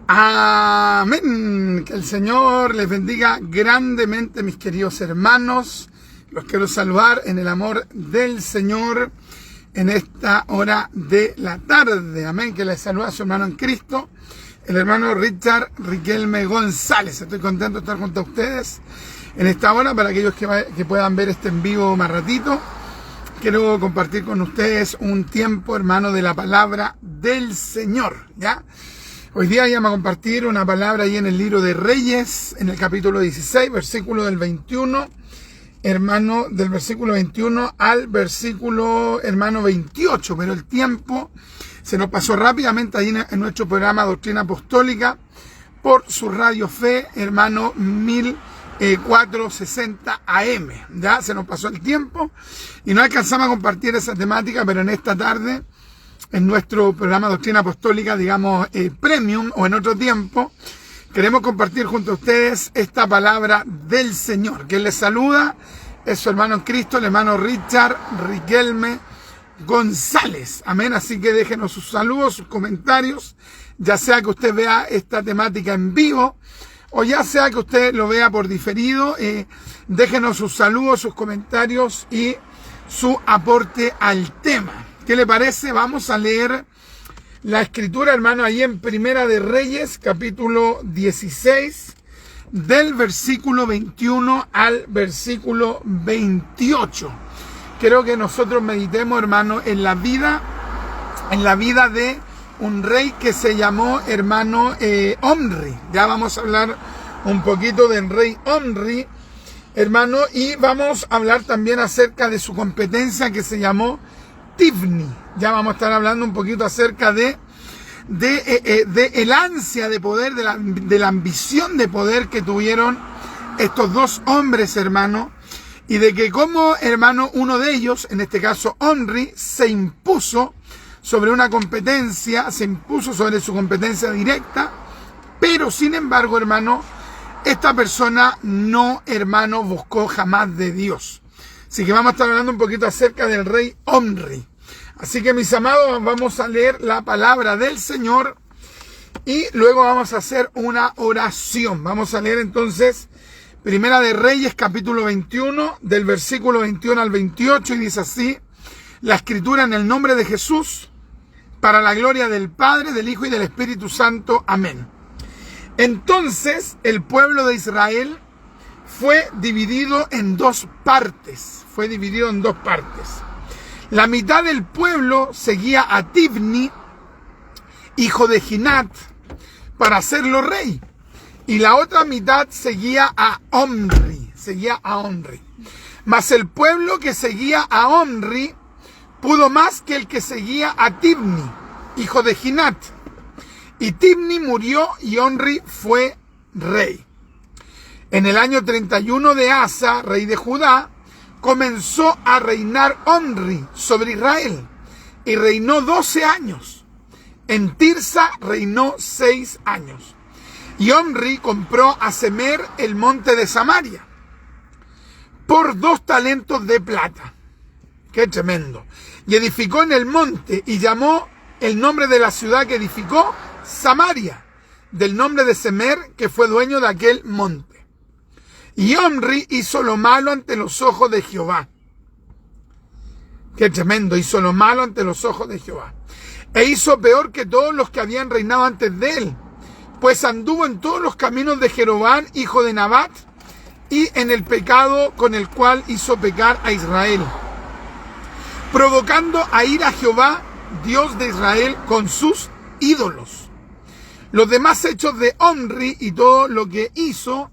Amén. Que el Señor les bendiga grandemente, mis queridos hermanos. Los quiero saludar en el amor del Señor en esta hora de la tarde. Amén. Que les saluda a su hermano en Cristo, el hermano Richard Riquelme González. Estoy contento de estar junto a ustedes en esta hora. Para aquellos que puedan ver este en vivo más ratito, quiero compartir con ustedes un tiempo, hermano, de la palabra del Señor, ¿ya? Hoy día vamos a compartir una palabra ahí en el libro de Reyes, en el capítulo 16, versículo del 21, hermano, del versículo 21 al versículo, hermano, 28. Pero el tiempo se nos pasó rápidamente ahí en nuestro programa Doctrina Apostólica por su Radio Fe, hermano, 1460 AM. Ya se nos pasó el tiempo y no alcanzamos a compartir esa temática, pero en esta tarde, en nuestro programa Doctrina Apostólica, digamos, Premium, o en otro tiempo, queremos compartir junto a ustedes esta palabra del Señor. Quien les saluda es su hermano en Cristo, el hermano Richard Riquelme González. Amén. Así que déjenos sus saludos, sus comentarios, ya sea que usted vea esta temática en vivo, o ya sea que usted lo vea por diferido. Déjenos sus saludos, sus comentarios y su aporte al tema. ¿Qué le parece? Vamos a leer la escritura, hermano, ahí en Primera de Reyes, capítulo 16, del versículo 21 al versículo 28. Quiero que nosotros meditemos, hermano, en la vida de un rey que se llamó, hermano, Omri. Ya vamos a hablar un poquito del rey Omri, hermano, y vamos a hablar también acerca de su competencia que se llamó Tifni. Ya vamos a estar hablando un poquito acerca de el ansia de poder, de la ambición de poder que tuvieron estos dos hombres, hermano, y de que como, hermano, uno de ellos, en este caso Omri, se impuso sobre una competencia, se impuso sobre su competencia directa, pero sin embargo, hermano, esta persona no, hermano, buscó jamás de Dios. Así que vamos a estar hablando un poquito acerca del rey Omri. Así que, mis amados, vamos a leer la palabra del Señor y luego vamos a hacer una oración. Vamos a leer entonces Primera de Reyes, capítulo 21, del versículo 21 al 28, y dice así la escritura: en el nombre de Jesús, para la gloria del Padre, del Hijo y del Espíritu Santo. Amén. Entonces el pueblo de Israel fue dividido en dos partes. La mitad del pueblo seguía a Tifni, hijo de Ginat, para hacerlo rey. Y la otra mitad seguía a Omri. Mas el pueblo que seguía a Omri pudo más que el que seguía a Tifni, hijo de Ginat. Y Tifni murió y Omri fue rey. En el año 31 de Asa, rey de Judá, comenzó a reinar Omri sobre Israel y reinó 12 años. En Tirsa reinó 6 años. Y Omri compró a Semer el monte de Samaria por 2 talentos de plata. ¡Qué tremendo! Y edificó en el monte y llamó el nombre de la ciudad que edificó Samaria, del nombre de Semer, que fue dueño de aquel monte. Y Omri hizo lo malo ante los ojos de Jehová. ¡Qué tremendo! Hizo lo malo ante los ojos de Jehová. E hizo peor que todos los que habían reinado antes de él, pues anduvo en todos los caminos de Jeroboam, hijo de Nabat, y en el pecado con el cual hizo pecar a Israel, provocando a ir a Jehová, Dios de Israel, con sus ídolos. Los demás hechos de Omri y todo lo que hizo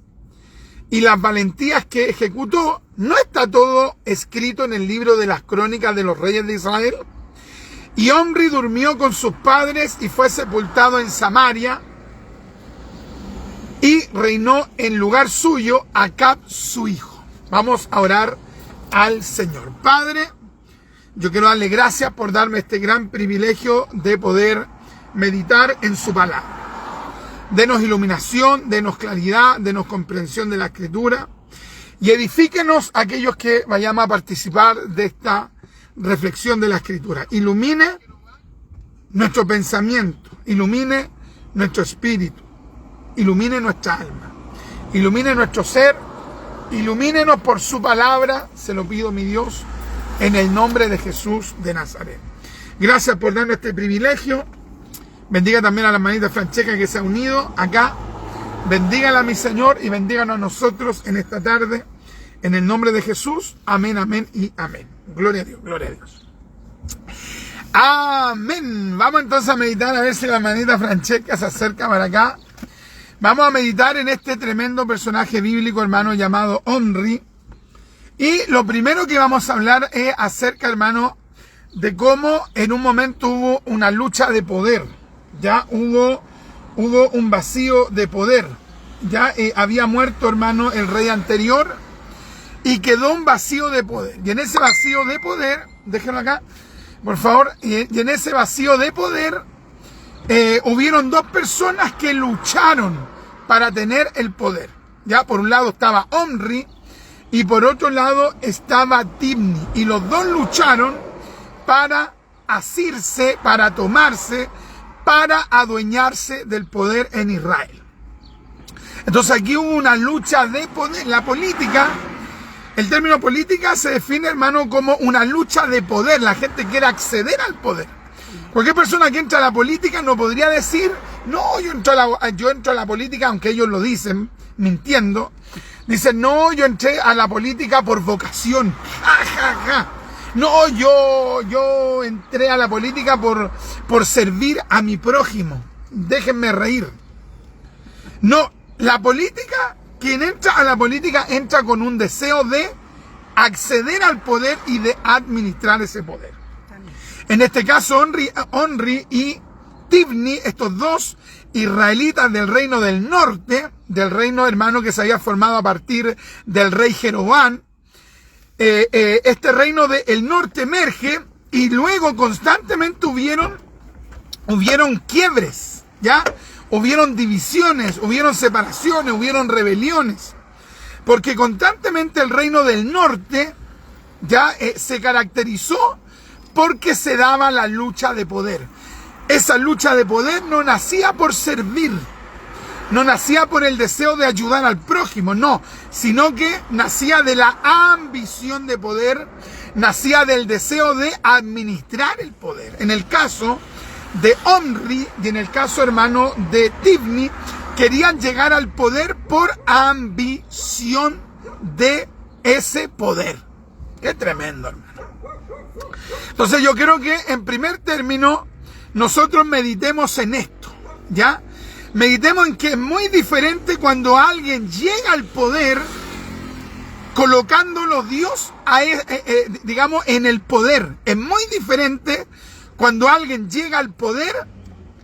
y las valentías que ejecutó, ¿no está todo escrito en el libro de las crónicas de los reyes de Israel? Y Omri durmió con sus padres y fue sepultado en Samaria, y reinó en lugar suyo Acab su hijo. Vamos a orar al Señor. Padre, yo quiero darle gracias por darme este gran privilegio de poder meditar en su palabra. Denos iluminación, denos claridad, denos comprensión de la Escritura y edifíquenos aquellos que vayamos a participar de esta reflexión de la Escritura. Ilumine nuestro pensamiento, ilumine nuestro espíritu. ilumine nuestra alma, ilumine nuestro ser, ilumínenos por su palabra, se lo pido, mi Dios, en el nombre de Jesús de Nazaret. Gracias por darnos este privilegio. Bendiga también a la hermanita Francesca que se ha unido acá. Bendígala, mi Señor, y bendíganos a nosotros en esta tarde. En el nombre de Jesús. Amén, amén y amén. Gloria a Dios, gloria a Dios. Amén. Vamos entonces a meditar, a ver si la hermanita Francesca se acerca para acá. Vamos a meditar en este tremendo personaje bíblico, hermano, llamado Omri. Y lo primero que vamos a hablar es acerca, hermano, de cómo en un momento hubo una lucha de poder. Ya hubo un vacío de poder. Ya había muerto, hermano, el rey anterior y quedó un vacío de poder. Y en ese vacío de poder, déjenlo acá, por favor, y en ese vacío de poder hubieron dos personas que lucharon para tener el poder. Ya por un lado estaba Omri y por otro lado estaba Tibni. Y los dos lucharon para asirse, para tomarse, para adueñarse del poder en Israel. Entonces aquí hubo una lucha de poder. La política, el término política se define, hermano, como una lucha de poder. La gente quiere acceder al poder. Cualquier persona que entra a la política no podría decir, no, yo entro a la política, aunque ellos lo dicen, mintiendo. Dicen, no, yo entré a la política por vocación. Ja, ja, ja. No, yo entré a la política por servir a mi prójimo. Déjenme reír. No, la política, quien entra a la política entra con un deseo de acceder al poder y de administrar ese poder. En este caso, Omri y Tibni, estos dos israelitas del reino del norte, del reino, hermano, que se había formado a partir del rey Jeroboam, este reino del norte emerge y luego constantemente hubieron quiebres, ¿ya? Hubieron divisiones, hubieron separaciones, hubieron rebeliones, porque constantemente el reino del norte ya se caracterizó porque se daba la lucha de poder. Esa lucha de poder no nacía por servir, no nacía por el deseo de ayudar al prójimo, no, sino que nacía de la ambición de poder, nacía del deseo de administrar el poder. En el caso de Omri y en el caso, hermano, de Tibni, querían llegar al poder por ambición de ese poder. Qué tremendo, hermano. Entonces yo creo que en primer término nosotros meditemos en esto, ¿ya? Meditemos en que es muy diferente cuando alguien llega al poder colocándolo Dios, digamos, en el poder. Es muy diferente cuando alguien llega al poder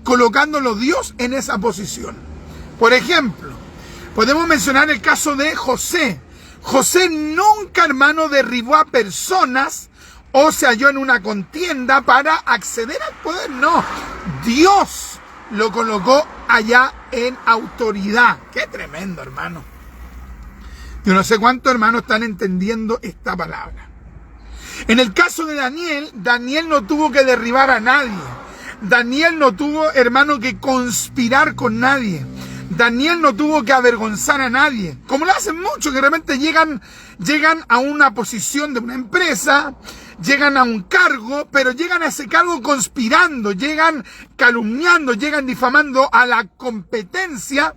colocándolo Dios en esa posición. Por ejemplo, podemos mencionar el caso de José. José nunca, hermano, derribó a personas o se halló en una contienda para acceder al poder. No, Dios lo colocó allá en autoridad. Qué tremendo, hermano. Yo no sé cuántos hermanos están entendiendo esta palabra. En el caso de Daniel, Daniel no tuvo que derribar a nadie. Daniel no tuvo, hermano, que conspirar con nadie. Daniel no tuvo que avergonzar a nadie. Como lo hacen muchos, que de repente llegan a una posición de una empresa, llegan a un cargo, pero llegan a ese cargo conspirando, llegan calumniando, llegan difamando a la competencia.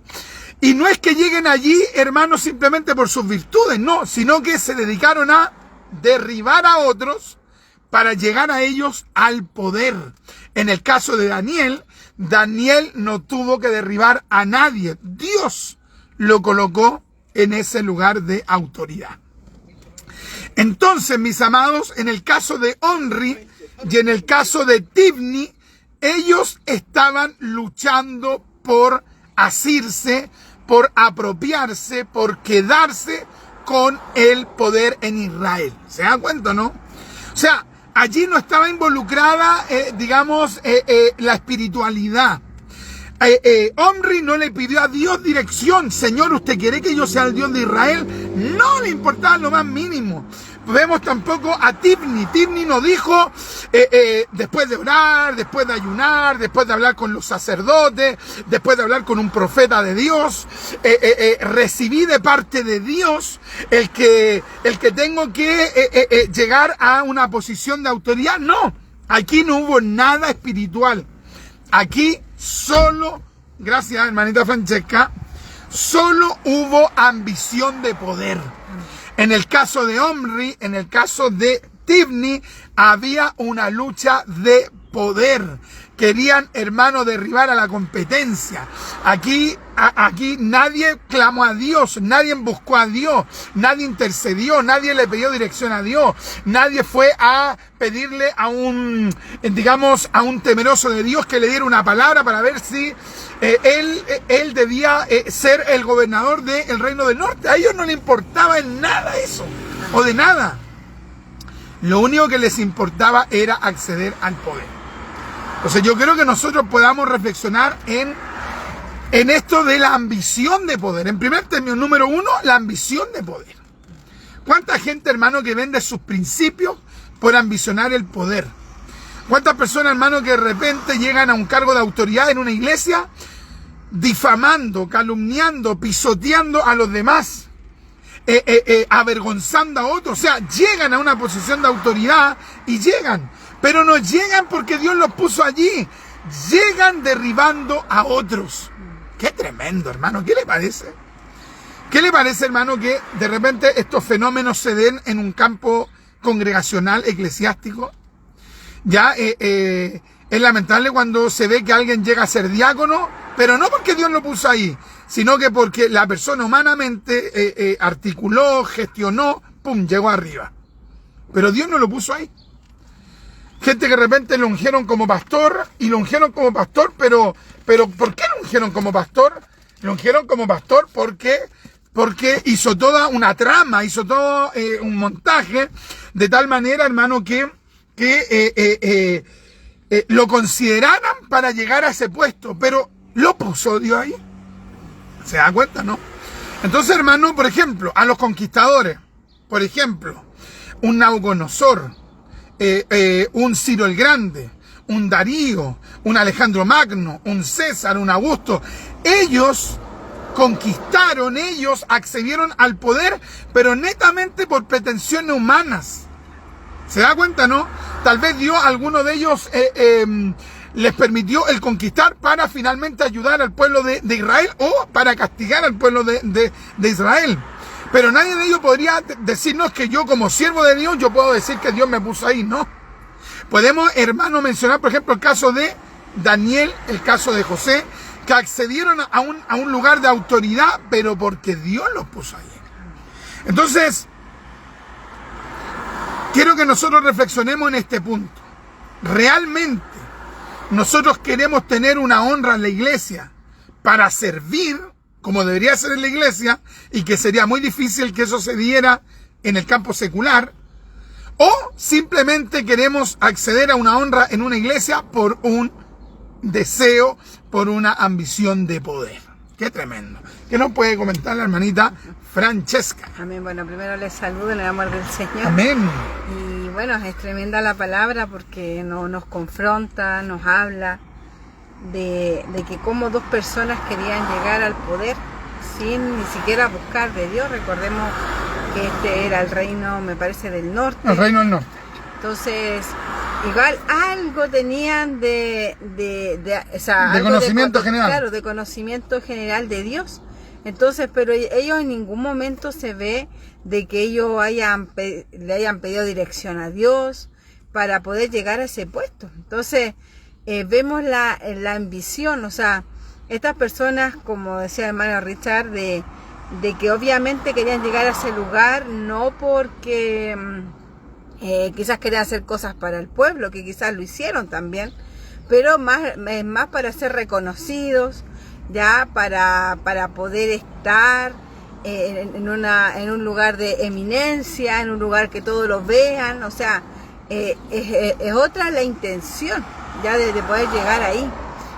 Y no es que lleguen allí, hermanos, simplemente por sus virtudes, no, sino que se dedicaron a derribar a otros para llegar a ellos al poder. En el caso de Daniel, Daniel no tuvo que derribar a nadie. Dios lo colocó en ese lugar de autoridad. Entonces, mis amados, en el caso de Omri y en el caso de Tibni, ellos estaban luchando por asirse, por apropiarse, por quedarse con el poder en Israel. ¿Se dan cuenta, no? O sea, allí no estaba involucrada, la espiritualidad. Omri no le pidió a Dios dirección. Señor, ¿usted quiere que yo sea el Dios de Israel? No le importaba lo más mínimo. vemos tampoco a Tibni. Tibni no dijo, después de orar, después de ayunar, después de hablar con los sacerdotes, después de hablar con un profeta de Dios, recibí de parte de Dios el que tengo que llegar a una posición de autoridad. No, aquí no hubo nada espiritual. Aquí solo, gracias hermanita Francesca, solo hubo ambición de poder. En el caso de Omri, en el caso de Tibni, había una lucha de poder. Querían, hermano, derribar a la competencia. Aquí nadie clamó a Dios, nadie buscó a Dios, nadie intercedió, nadie le pidió dirección a Dios, nadie fue a pedirle a un temeroso de Dios que le diera una palabra para ver si él debía ser el gobernador del Reino del Norte. A ellos no les importaba en nada eso, o de nada. Lo único que les importaba era acceder al poder. Entonces yo creo que nosotros podamos reflexionar en esto de la ambición de poder. En primer término, número uno, la ambición de poder. ¿Cuánta gente, hermano, que vende sus principios por ambicionar el poder? ¿Cuántas personas, hermano, que de repente llegan a un cargo de autoridad en una iglesia difamando, calumniando, pisoteando a los demás, avergonzando a otros? O sea, llegan a una posición de autoridad y llegan, pero no llegan porque Dios los puso allí. Llegan derribando a otros. Qué tremendo, hermano. ¿Qué le parece? ¿Qué le parece, hermano, que de repente estos fenómenos se den en un campo congregacional, eclesiástico? Ya es lamentable cuando se ve que alguien llega a ser diácono, pero no porque Dios lo puso ahí, sino que porque la persona humanamente articuló, gestionó, pum, llegó arriba. Pero Dios no lo puso ahí. Gente que de repente lo ungieron como pastor, y lo ungieron como pastor, pero ¿por qué lo ungieron como pastor? Lo ungieron como pastor porque hizo toda una trama, hizo todo un montaje, de tal manera, hermano, que lo consideraran para llegar a ese puesto, pero lo puso Dios ahí. ¿Se da cuenta, no? Entonces, hermano, por ejemplo, a los conquistadores, por ejemplo, un Nabucodonosor, un Ciro el Grande, un Darío, un Alejandro Magno, un César, un Augusto, ellos conquistaron, ellos accedieron al poder, pero netamente por pretensiones humanas. ¿Se da cuenta, no? Tal vez Dios a alguno de ellos les permitió el conquistar para finalmente ayudar al pueblo de Israel, o para castigar al pueblo de Israel. Pero nadie de ellos podría decirnos que yo, como siervo de Dios, yo puedo decir que Dios me puso ahí, ¿no? Podemos, hermano, mencionar, por ejemplo, el caso de Daniel, el caso de José, que accedieron a un lugar de autoridad, pero porque Dios los puso ahí. Entonces, quiero que nosotros reflexionemos en este punto. ¿Realmente nosotros queremos tener una honra en la iglesia para servir como debería ser en la iglesia, y que sería muy difícil que eso se diera en el campo secular? ¿O simplemente queremos acceder a una honra en una iglesia por un deseo, por una ambición de poder? Qué tremendo. ¿Qué nos puede comentar la hermanita Francesca? Amén. Bueno, primero les saludo en el amor del Señor. Amén. Y bueno, es tremenda la palabra porque nos confronta, nos habla de que como dos personas querían llegar al poder sin ni siquiera buscar de Dios. Recordemos que este era el reino, me parece, del norte. El reino del norte. Entonces, igual algo tenían de conocimiento general. Claro, de conocimiento general de Dios. Entonces, pero ellos en ningún momento se ve de que ellos le hayan pedido dirección a Dios para poder llegar a ese puesto. Entonces, vemos la ambición, o sea, estas personas, como decía el hermano Richard, de que obviamente querían llegar a ese lugar, no porque quizás querían hacer cosas para el pueblo, que quizás lo hicieron también, pero más para ser reconocidos, ya para poder estar en un lugar de eminencia, en un lugar que todos lo vean. O sea, es otra la intención ya de poder llegar ahí,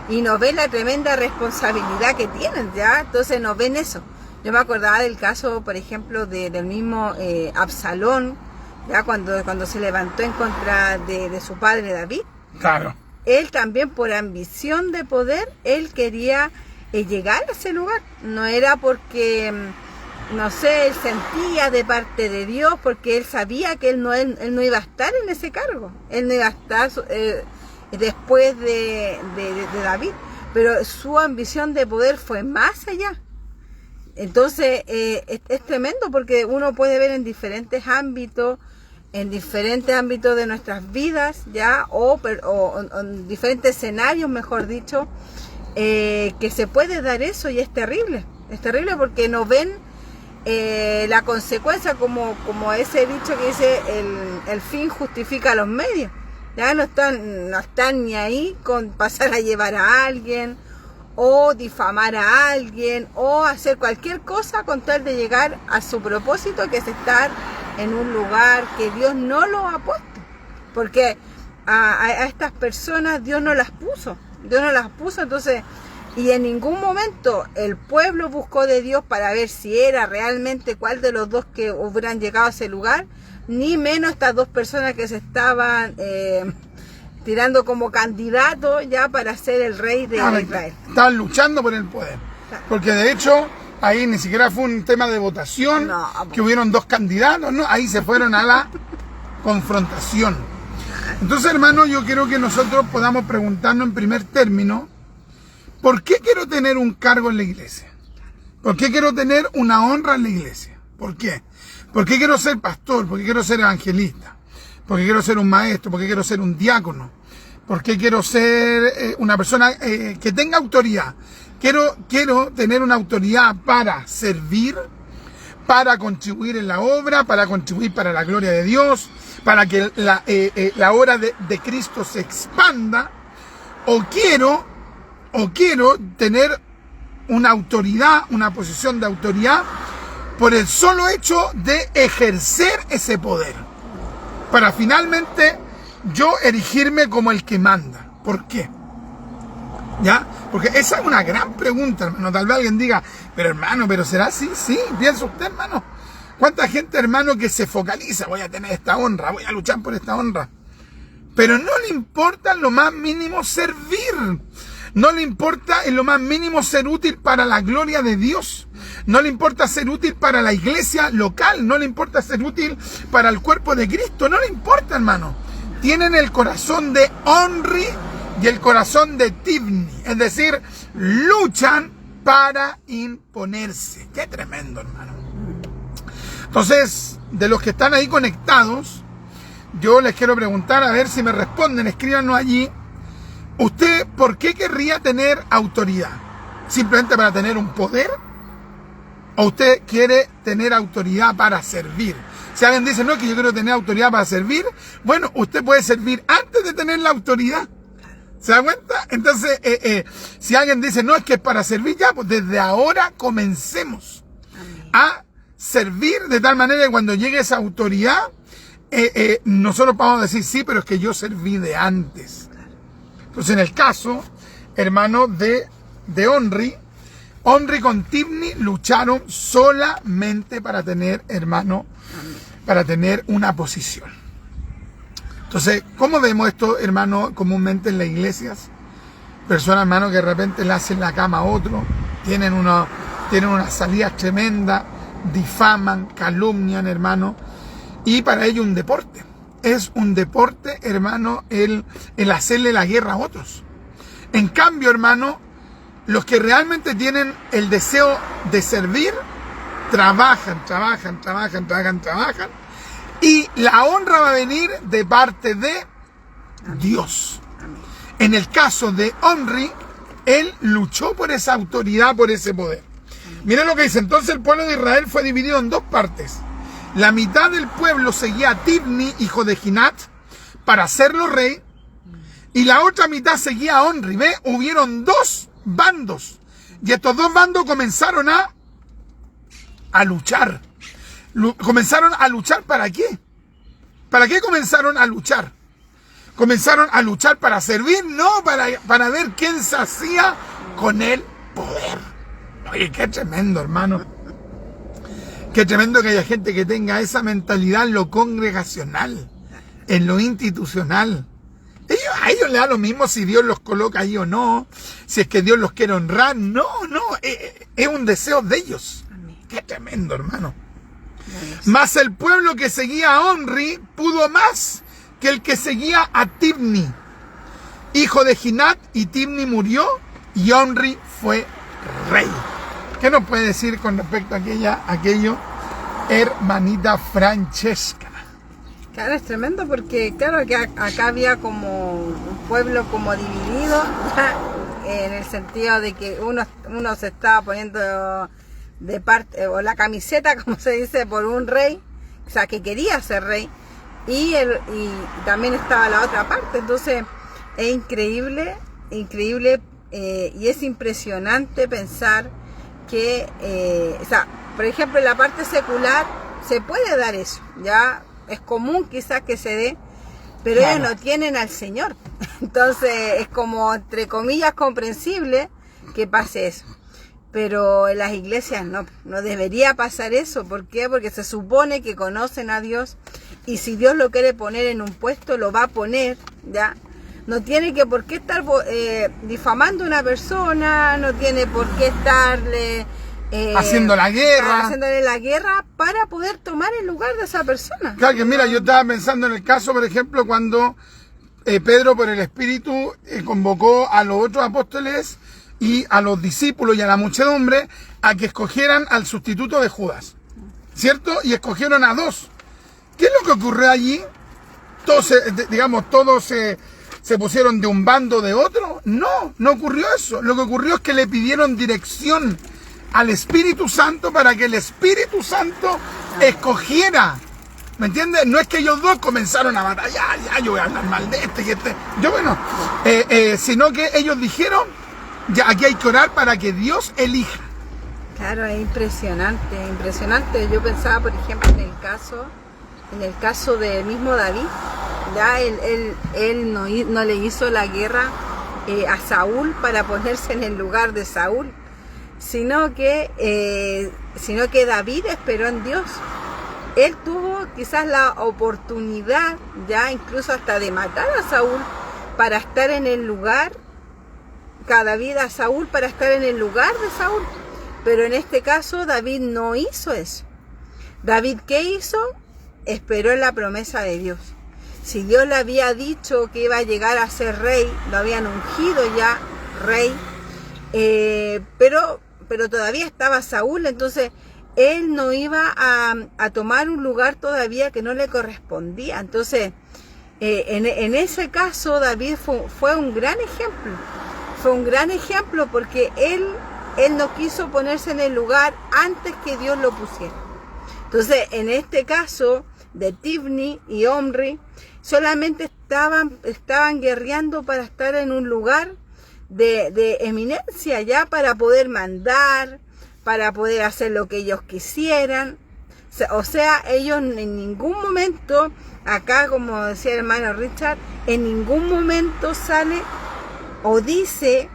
y nos ven la tremenda responsabilidad que tienen, ya. Entonces nos ven eso. Yo me acordaba del caso, por ejemplo, del mismo Absalón, ya cuando se levantó en contra de su padre David. Claro. Él también, por ambición de poder, él quería llegar a ese lugar. No era porque, no sé, él sentía de parte de Dios, porque él sabía que él no iba a estar en ese cargo. Él no iba a estar después de David. Pero su ambición de poder fue más allá. Entonces, es tremendo, porque uno puede ver en diferentes ámbitos de nuestras vidas, ya, o en diferentes escenarios, mejor dicho, que se puede dar eso, y es terrible porque no ven la consecuencia, como ese dicho que dice, el fin justifica los medios. Ya no están ni ahí con pasar a llevar a alguien, o difamar a alguien, o hacer cualquier cosa con tal de llegar a su propósito, que es estar en un lugar que Dios no lo ha puesto, porque a estas personas Dios no las puso, entonces, y en ningún momento el pueblo buscó de Dios para ver si era realmente cuál de los dos que hubieran llegado a ese lugar, ni menos estas dos personas que se estaban tirando como candidatos ya para ser el rey de Israel. Estaban luchando por el poder, porque de hecho ahí ni siquiera fue un tema de votación, que hubieron dos candidatos, ¿no? Ahí se fueron a la confrontación. Entonces, hermano, yo quiero que nosotros podamos preguntarnos en primer término, ¿por qué quiero tener un cargo en la iglesia? ¿Por qué quiero tener una honra en la iglesia? ¿Por qué? ¿Por qué quiero ser pastor? ¿Por qué quiero ser evangelista? ¿Por qué quiero ser un maestro? ¿Por qué quiero ser un diácono? ¿Por qué quiero ser una persona que tenga autoridad? Quiero tener una autoridad para servir, para contribuir en la obra, para contribuir para la gloria de Dios, para que la obra de Cristo se expanda, o quiero tener una autoridad, una posición de autoridad, por el solo hecho de ejercer ese poder, para finalmente yo erigirme como el que manda. ¿Por qué? ¿Ya? Porque esa es una gran pregunta, hermano. Tal vez alguien diga, pero ¿será así? Sí, piensa usted, hermano. ¿Cuánta gente, hermano, que se focaliza? Voy a tener esta honra, voy a luchar por esta honra. Pero no le importa en lo más mínimo servir. No le importa en lo más mínimo ser útil para la gloria de Dios. No le importa ser útil para la iglesia local. No le importa ser útil para el cuerpo de Cristo. No le importa, hermano. Tienen el corazón de Omri y el corazón de Tibni. Es decir, luchan para imponerse. Qué tremendo, hermano. Entonces, de los que están ahí conectados, yo les quiero preguntar, a ver si me responden, escríbanos allí. ¿Usted por qué querría tener autoridad? ¿Simplemente para tener un poder? ¿O usted quiere tener autoridad para servir? Si alguien dice, no, es que yo quiero tener autoridad para servir, bueno, usted puede servir antes de tener la autoridad. ¿Se da cuenta? Entonces, si alguien dice, no, es que es para servir, ya, pues desde ahora comencemos a servir de tal manera que cuando llegue esa autoridad, nosotros vamos a decir, sí, pero es que yo serví de antes. Entonces, en el caso, hermano, de Omri con Tibni lucharon solamente para tener, hermano, para tener una posición. Entonces, ¿cómo vemos esto, hermano, comúnmente en las iglesias? Personas, hermano, que de repente le hacen la cama a otro, tienen unas salidas tremendas, difaman, calumnian, hermano, y para ello un deporte. Es un deporte, hermano, el hacerle la guerra a otros. En cambio, hermano, los que realmente tienen el deseo de servir, trabajan, y la honra va a venir de parte de Dios. En el caso de Omri, él luchó por esa autoridad, por ese poder. Miren lo que dice, entonces el pueblo de Israel fue dividido en dos partes. La mitad del pueblo seguía a Tibni, hijo de Ginat, para hacerlo rey, y la otra mitad seguía a Omri. ¿Ve? Hubieron dos bandos, y estos dos bandos comenzaron a luchar. Comenzaron a luchar ¿para qué? ¿Para qué comenzaron a luchar? Comenzaron a luchar para servir, no para ver quién se hacía con el poder. Oye, qué tremendo, hermano. Qué tremendo que haya gente que tenga esa mentalidad en lo congregacional, en lo institucional. A ellos les da lo mismo si Dios los coloca ahí o no, si es que Dios los quiere honrar. No, es un deseo de ellos. Amén. Qué tremendo, hermano. Bueno, Mas el pueblo que seguía a Omri pudo más que el que seguía a Tibni, hijo de Ginat, y Tibni murió y Omri fue rey. ¿Qué nos puede decir con respecto a aquello, hermanita Francesca? claro, es tremendo porque claro que acá había como un pueblo como dividido, ya, en el sentido de que uno se estaba poniendo de parte, o la camiseta, como se dice, por un rey, o sea, que quería ser rey, y también estaba la otra parte. Entonces es increíble, y es impresionante pensar que, o sea, por ejemplo, en la parte secular se puede dar eso, ya es común quizás que se dé, pero claro, ellos no tienen al Señor. Entonces es como, entre comillas, comprensible que pase eso. Pero en las iglesias no debería pasar eso. ¿Por qué? Porque se supone que conocen a Dios, y si Dios lo quiere poner en un puesto, lo va a poner, ¿ya? No tiene que por qué estar difamando a una persona, no tiene por qué estarle haciéndole la guerra para poder tomar el lugar de esa persona. Claro que mira, yo estaba pensando en el caso, por ejemplo, cuando Pedro por el Espíritu convocó a los otros apóstoles y a los discípulos y a la muchedumbre a que escogieran al sustituto de Judas, ¿cierto? Y escogieron a 2. ¿Qué es lo que ocurrió allí? Todos se pusieron de un bando o de otro. No ocurrió eso. Lo que ocurrió es que le pidieron dirección al Espíritu Santo para que el Espíritu Santo escogiera. ¿Me entiendes? No es que ellos dos comenzaron a batallar, ya yo voy a hablar mal de este y este. Sino que ellos dijeron, ya aquí hay que orar para que Dios elija. Claro, es impresionante. Yo pensaba, por ejemplo, en el caso del mismo David, ya él no le hizo la guerra a Saúl para ponerse en el lugar de Saúl, sino que David esperó en Dios. Él tuvo quizás la oportunidad, ya incluso hasta de matar a Saúl para estar en el lugar, David a Saúl para estar en el lugar de Saúl. Pero en este caso David no hizo eso. David, ¿qué hizo? Esperó en la promesa de Dios. Si Dios le había dicho que iba a llegar a ser rey, lo habían ungido ya rey, pero todavía estaba Saúl, entonces él no iba a tomar un lugar todavía que no le correspondía. Entonces, en ese caso David fue un gran ejemplo. Fue un gran ejemplo porque él no quiso ponerse en el lugar antes que Dios lo pusiera. Entonces, en este caso de Tibni y Omri, solamente estaban guerreando para estar en un lugar de eminencia, ya para poder mandar, para poder hacer lo que ellos quisieran. O sea, ellos en ningún momento, acá como decía el hermano Richard, en ningún momento sale o dice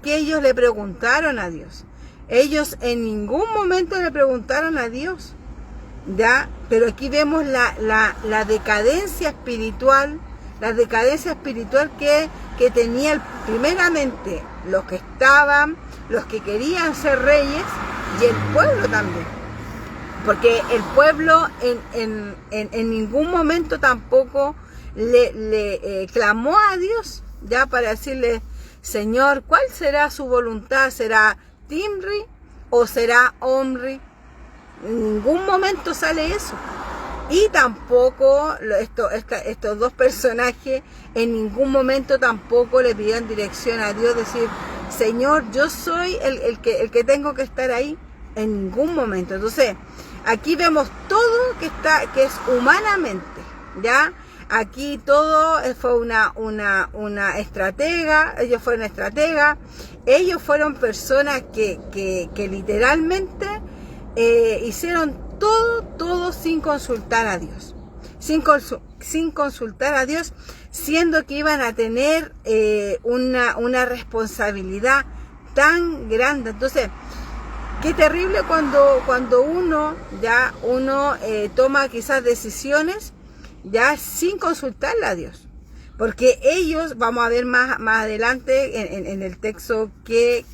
que ellos le preguntaron a Dios. Ellos en ningún momento le preguntaron a Dios, ¿ya? Pero aquí vemos la decadencia espiritual, que tenían primeramente los que querían ser reyes, y el pueblo también. Porque el pueblo en ningún momento tampoco le clamó a Dios, ya, para decirle: Señor, ¿cuál será su voluntad? ¿Será Timri o será Omri? En ningún momento sale eso. Y tampoco estos dos personajes en ningún momento tampoco le pidieron dirección a Dios, decir: Señor, yo soy el que tengo que estar ahí. En ningún momento. Entonces, aquí vemos todo que es humanamente, ¿ya? Aquí todo fue una estratega. Ellos fueron estrategas. Ellos fueron personas que literalmente hicieron todo sin consultar a Dios. Sin consultar a Dios, siendo que iban a tener una responsabilidad tan grande. Entonces, qué terrible cuando uno toma quizás decisiones ya sin consultarle a Dios. Porque ellos, vamos a ver más adelante en el texto que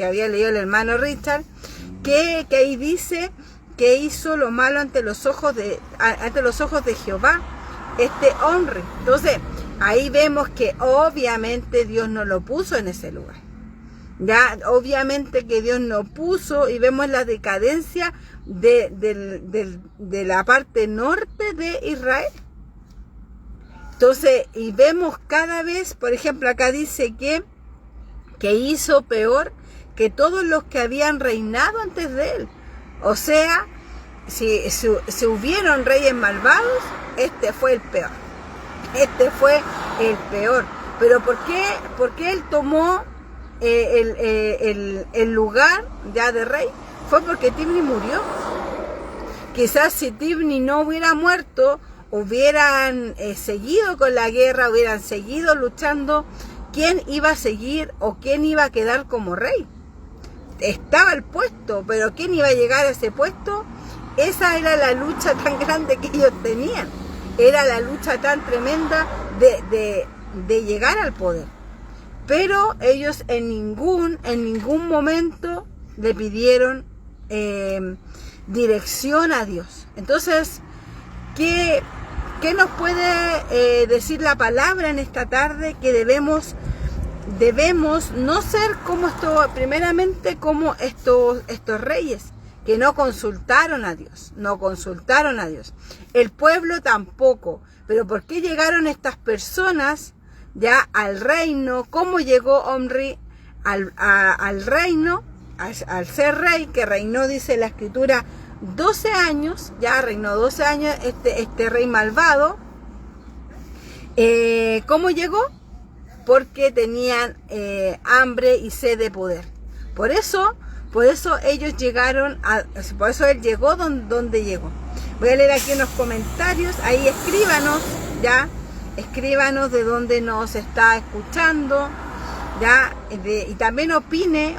había leído el hermano Richard, que ahí dice que hizo lo malo ante los ojos de Jehová, Omri. Entonces, ahí vemos que obviamente Dios no lo puso en ese lugar. Ya, obviamente que Dios no puso, y vemos la decadencia de la parte norte de Israel. Entonces, y vemos cada vez, por ejemplo, acá dice que hizo peor que todos los que habían reinado antes de él. O sea, si hubieron reyes malvados, este fue el peor. Este fue el peor. Pero ¿por qué él tomó el lugar ya de rey? Fue porque Tibni murió. Quizás si Tibni no hubiera muerto, hubieran seguido con la guerra, hubieran seguido luchando, ¿quién iba a seguir o quién iba a quedar como rey? Estaba el puesto, pero ¿quién iba a llegar a ese puesto? Esa era la lucha tan grande que ellos tenían. Era la lucha tan tremenda de llegar al poder. Pero ellos en ningún momento le pidieron dirección a Dios. Entonces, ¿qué nos puede decir la palabra en esta tarde? Que debemos no ser como estos reyes que no consultaron a Dios. El pueblo tampoco. Pero ¿por qué llegaron estas personas ya al reino? ¿Cómo llegó Omri al reino, al ser rey, que reinó, dice la escritura, 12 años, ya reinó 12 años este rey malvado? ¿Cómo llegó? Porque tenían hambre y sed de poder. Por eso ellos llegaron, por eso él llegó donde llegó. Voy a leer aquí en los comentarios, ahí escríbanos de dónde nos está escuchando, ya, y también opine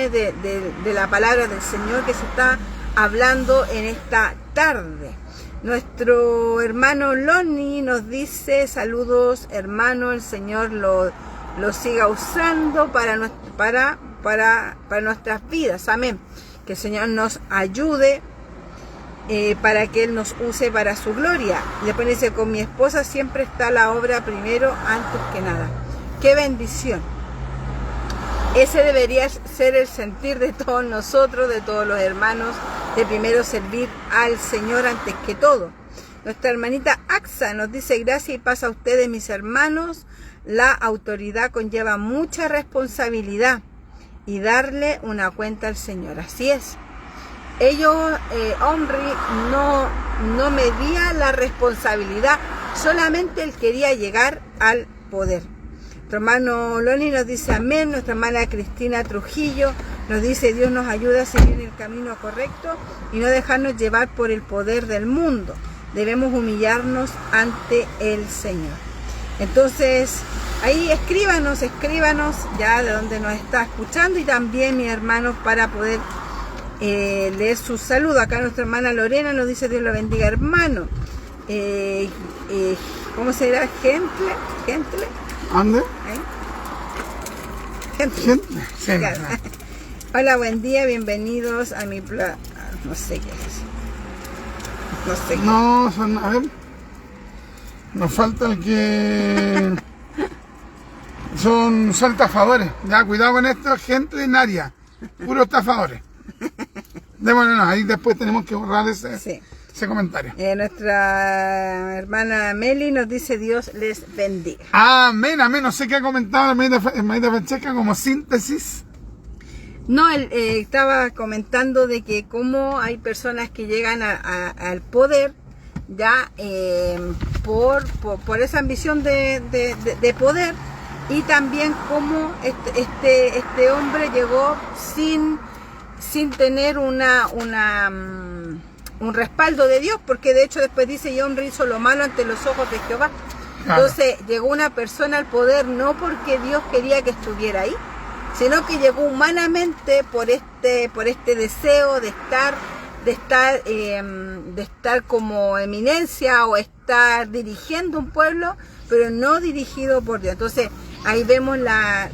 de la palabra del Señor que se está hablando en esta tarde. Nuestro hermano Loni nos dice: saludos hermano, el Señor lo siga usando para nuestras vidas, amén. Que el Señor nos ayude para que Él nos use para su gloria. Y después dice: con mi esposa siempre está la obra primero antes que nada. ¡Qué bendición! Ese debería ser el sentir de todos nosotros, de todos los hermanos, de primero servir al Señor antes que todo. Nuestra hermanita Axa nos dice: gracias y paz a ustedes, mis hermanos. La autoridad conlleva mucha responsabilidad y darle una cuenta al Señor. Así es. Omri no medía la responsabilidad, solamente él quería llegar al poder. Nuestro hermano Loni nos dice amén. Nuestra hermana Cristina Trujillo nos dice: Dios nos ayuda a seguir el camino correcto y no dejarnos llevar por el poder del mundo. Debemos humillarnos ante el Señor. Entonces, ahí escríbanos ya de donde nos está escuchando, y también, mis hermanos, para poder leer sus saludos. Acá nuestra hermana Lorena nos dice: Dios lo bendiga, hermano. ¿Cómo será? ¿Gentle? ¿Dónde? Gentle. Claro. Hola, buen día, bienvenidos a mi no sé qué es. No sé. No, son, a ver. Nos falta el que son estafadores. Ya, cuidado con esto, gente en área. Puros estafadores. Bueno, ahí después tenemos que borrar ese comentario. Nuestra hermana Meli nos dice: Dios les bendiga. Amén, amén. No sé qué ha comentado la hermanita Francesca como síntesis. No, él estaba comentando de que cómo hay personas que llegan al poder ya por esa ambición de poder, y también cómo este hombre llegó sin tener un respaldo de Dios, porque de hecho después dice: y hombre hizo lo malo ante los ojos de Jehová. Claro. Entonces llegó una persona al poder no porque Dios quería que estuviera ahí, sino que llegó humanamente por este deseo de estar como eminencia o estar dirigiendo un pueblo, pero no dirigido por Dios. Entonces ahí vemos la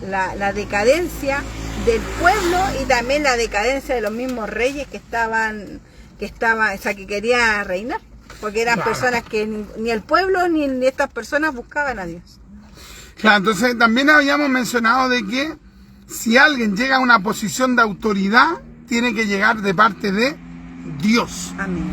decadencia del pueblo y también la decadencia de los mismos reyes que querían reinar, porque eran personas que ni el pueblo ni estas personas buscaban a Dios. Claro, entonces también habíamos mencionado de que si alguien llega a una posición de autoridad, tiene que llegar de parte de Dios. Amén.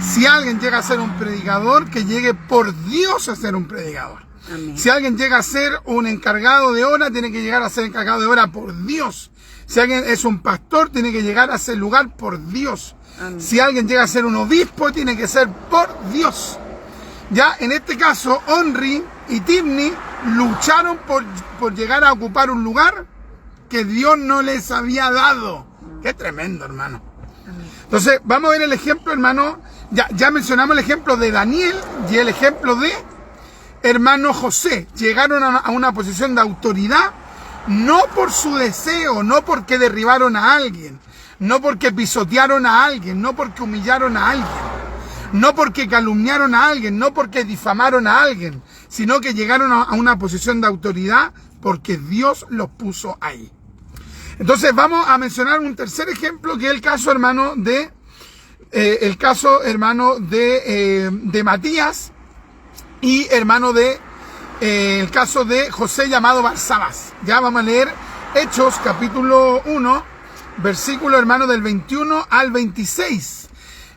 Si alguien llega a ser un predicador, que llegue por Dios a ser un predicador. Amén. Si alguien llega a ser un encargado de hora, tiene que llegar a ser encargado de hora por Dios. Si alguien es un pastor, tiene que llegar a ese lugar por Dios. Amén. Si alguien llega a ser un obispo, tiene que ser por Dios. Ya en este caso, Onri y Tibni lucharon por llegar a ocupar un lugar que Dios no les había dado. Qué tremendo, hermano. Entonces, vamos a ver el ejemplo, hermano. Ya mencionamos el ejemplo de Daniel y el ejemplo de hermano José. Llegaron a una posición de autoridad, no por su deseo, no porque derribaron a alguien, no porque pisotearon a alguien, no porque humillaron a alguien, no porque calumniaron a alguien, no porque difamaron a alguien, sino que llegaron a una posición de autoridad porque Dios los puso ahí. Entonces vamos a mencionar un tercer ejemplo, que es el caso, hermano, de Matías y hermano el caso de José llamado Barsabás. Ya vamos a leer Hechos capítulo 1, versículo, hermano, del 21 al 26.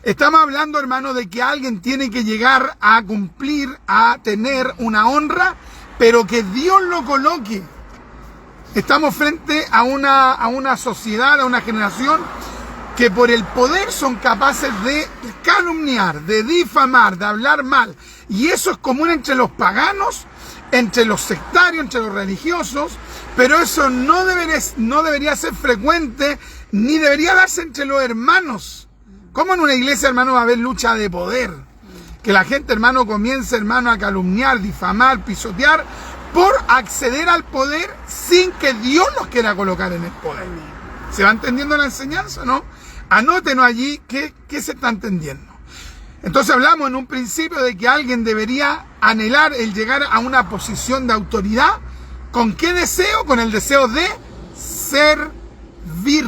Estamos hablando, hermano, de que alguien tiene que llegar a cumplir, a tener una honra, pero que Dios lo coloque. Estamos frente a una sociedad, a una generación que por el poder son capaces de calumniar, de difamar, de hablar mal. Y eso es común entre los paganos, entre los sectarios, entre los religiosos, pero eso no debería ser frecuente, ni debería darse entre los hermanos. ¿Cómo en una iglesia, hermano, va a haber lucha de poder? Que la gente, hermano, comience, hermano, a calumniar, difamar, pisotear, por acceder al poder sin que Dios los quiera colocar en el poder. ¿Se va entendiendo la enseñanza, no? Anótenos allí qué se está entendiendo. Entonces hablamos en un principio de que alguien debería anhelar el llegar a una posición de autoridad. ¿Con qué deseo? Con el deseo de servir.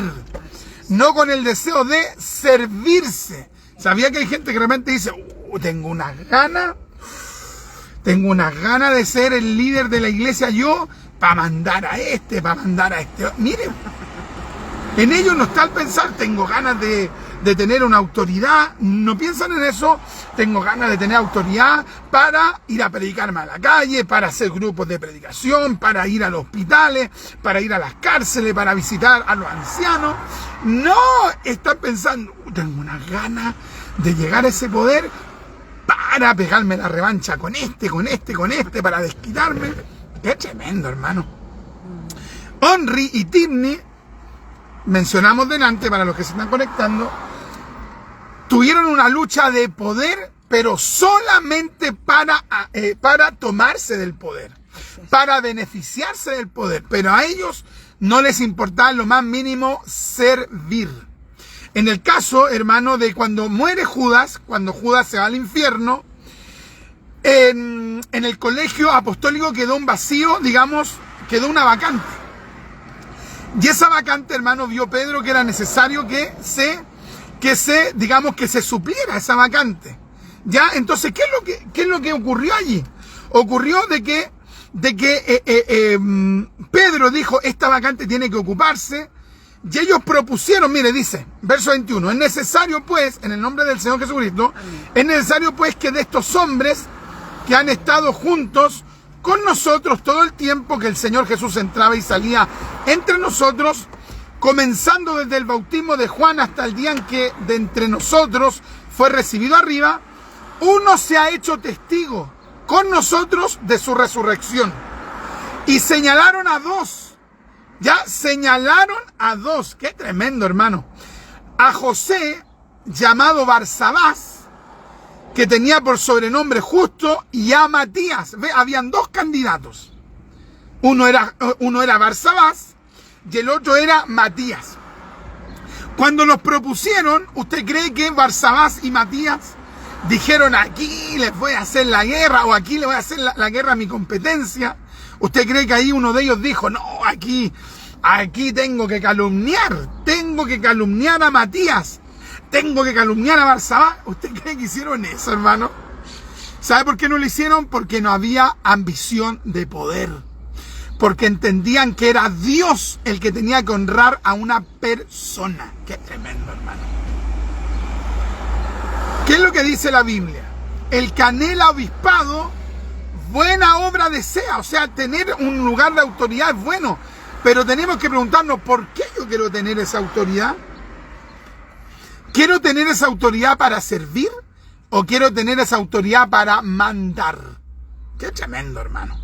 No con el deseo de servirse. ¿Sabía que hay gente que realmente dice, tengo unas ganas de ser el líder de la iglesia yo, para mandar a este, Miren, en ellos no está el pensar, tengo ganas de tener una autoridad. No piensan en eso. Tengo ganas de tener autoridad para ir a predicarme a la calle, para hacer grupos de predicación, para ir a los hospitales, para ir a las cárceles, para visitar a los ancianos. No, están pensando, tengo unas ganas de llegar a ese poder para pegarme la revancha con este, para desquitarme. Qué tremendo, hermano. Onri y Tibni, mencionamos delante, para los que se están conectando, tuvieron una lucha de poder, pero solamente para tomarse del poder, para beneficiarse del poder, pero a ellos no les importaba lo más mínimo servir. En el caso, hermano, de cuando muere Judas, cuando Judas se va al infierno, en el colegio apostólico quedó un vacío, digamos, quedó una vacante. Y esa vacante, hermano, vio Pedro que era necesario que se supliera esa vacante. ¿Ya? Entonces, ¿qué es lo que ocurrió allí? Ocurrió de que Pedro dijo, esta vacante tiene que ocuparse. Y ellos propusieron, mire, dice, verso 21, es necesario pues, en el nombre del Señor Jesucristo, es necesario pues que de estos hombres que han estado juntos con nosotros todo el tiempo que el Señor Jesús entraba y salía entre nosotros, comenzando desde el bautismo de Juan hasta el día en que de entre nosotros fue recibido arriba, uno se ha hecho testigo con nosotros de su resurrección. Y señalaron a dos. Ya señalaron a dos. Qué tremendo, hermano. A José, llamado Barsabás, que tenía por sobrenombre Justo, y a Matías. Ve, habían dos candidatos. Uno era Barsabás y el otro era Matías. Cuando los propusieron, ¿usted cree que Barsabás y Matías dijeron aquí les voy a hacer la guerra o aquí le voy a hacer la guerra a mi competencia? ¿Usted cree que ahí uno de ellos dijo, no, aquí tengo que calumniar a Matías, tengo que calumniar a Barsabás? ¿Usted cree que hicieron eso, hermano? ¿Sabe por qué no lo hicieron? Porque no había ambición de poder. Porque entendían que era Dios el que tenía que honrar a una persona. Qué tremendo, hermano. ¿Qué es lo que dice la Biblia? El que anhela obispado, buena obra desea. O sea, tener un lugar de autoridad es bueno. Pero tenemos que preguntarnos, ¿por qué yo quiero tener esa autoridad? ¿Quiero tener esa autoridad para servir? ¿O quiero tener esa autoridad para mandar? Qué tremendo, hermano.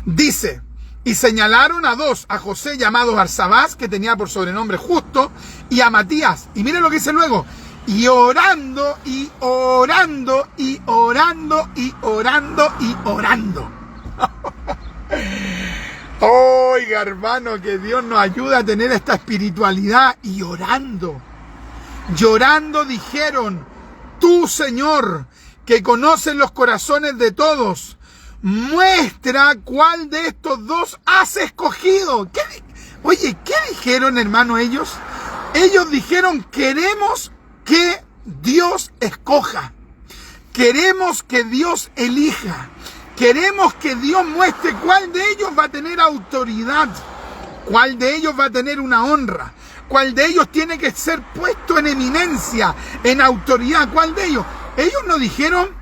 Dice... Y señalaron a dos, a José llamado Barsabás, que tenía por sobrenombre Justo, y a Matías. Y miren lo que dice luego. Y orando, y orando, y orando, y orando, y orando. Oiga, hermano, que Dios nos ayude a tener esta espiritualidad. Y orando. Llorando dijeron, tú, Señor, que conoces los corazones de todos, muestra cuál de estos dos has escogido. Oye, ¿qué dijeron, hermano, ellos? Ellos dijeron, queremos que Dios escoja. Queremos que Dios elija. Queremos que Dios muestre cuál de ellos va a tener autoridad. Cuál de ellos va a tener una honra. Cuál de ellos tiene que ser puesto en eminencia, en autoridad. ¿Cuál de ellos? Ellos no dijeron,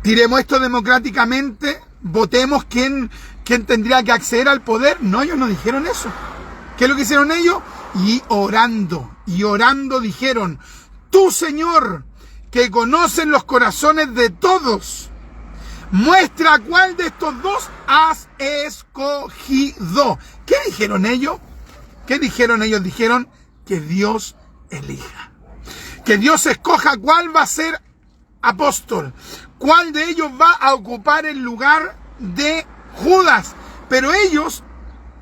tiremos esto democráticamente, votemos quién tendría que acceder al poder. No, ellos no dijeron eso. ¿Qué es lo que hicieron ellos? Y orando dijeron, tú, Señor, que conoces los corazones de todos, muestra cuál de estos dos has escogido. ¿Qué dijeron ellos? ¿Qué dijeron ellos? Dijeron que Dios elija. Que Dios escoja cuál va a ser apóstol. ¿Cuál de ellos va a ocupar el lugar de Judas? Pero ellos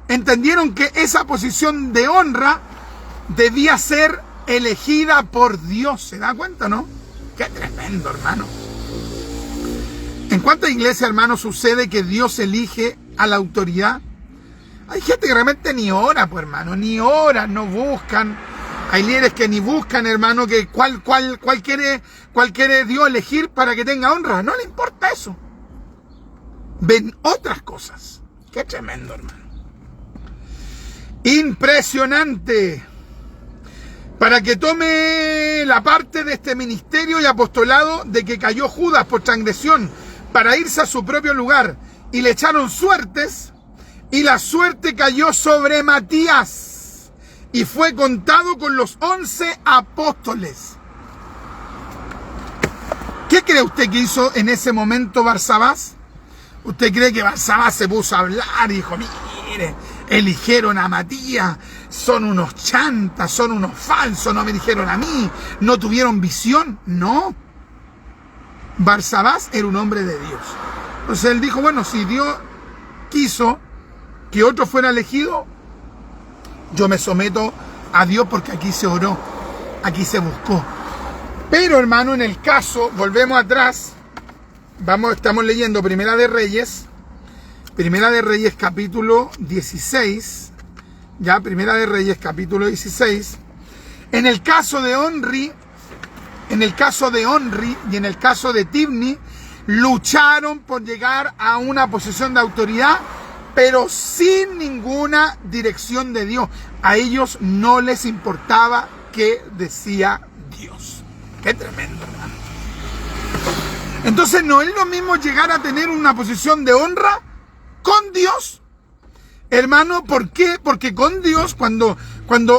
entendieron que esa posición de honra debía ser elegida por Dios. ¿Se da cuenta, no? Qué tremendo, hermano. ¿En cuántas iglesias, hermano, sucede que Dios elige a la autoridad? Hay gente que realmente ni ora, pues, hermano, ni ora, no buscan. Hay líderes que ni buscan, hermano, que cuál quiere Dios elegir para que tenga honra. No le importa eso. Ven otras cosas. Qué tremendo, hermano. Impresionante. Para que tome la parte de este ministerio y apostolado de que cayó Judas por transgresión para irse a su propio lugar y le echaron suertes, y la suerte cayó sobre Matías. Y fue contado con los 11 apóstoles. ¿Qué cree usted que hizo en ese momento Barsabás? ¿Usted cree que Barsabás se puso a hablar y dijo, mire, eligieron a Matías, son unos chantas, son unos falsos, no me eligieron a mí, no tuvieron visión? No. Barsabás era un hombre de Dios. Entonces él dijo, bueno, si Dios quiso que otro fuera elegido, yo me someto a Dios porque aquí se oró, aquí se buscó. Pero, hermano, en el caso, volvemos atrás, estamos leyendo Primera de Reyes capítulo 16, ya, Primera de Reyes capítulo 16. En el caso de Onri y en el caso de Tibni, lucharon por llegar a una posición de autoridad, pero sin ninguna dirección de Dios. A ellos no les importaba qué decía Dios. Qué tremendo, hermano. Entonces no es lo mismo llegar a tener una posición de honra con Dios, hermano. ¿Por qué? Porque con Dios, cuando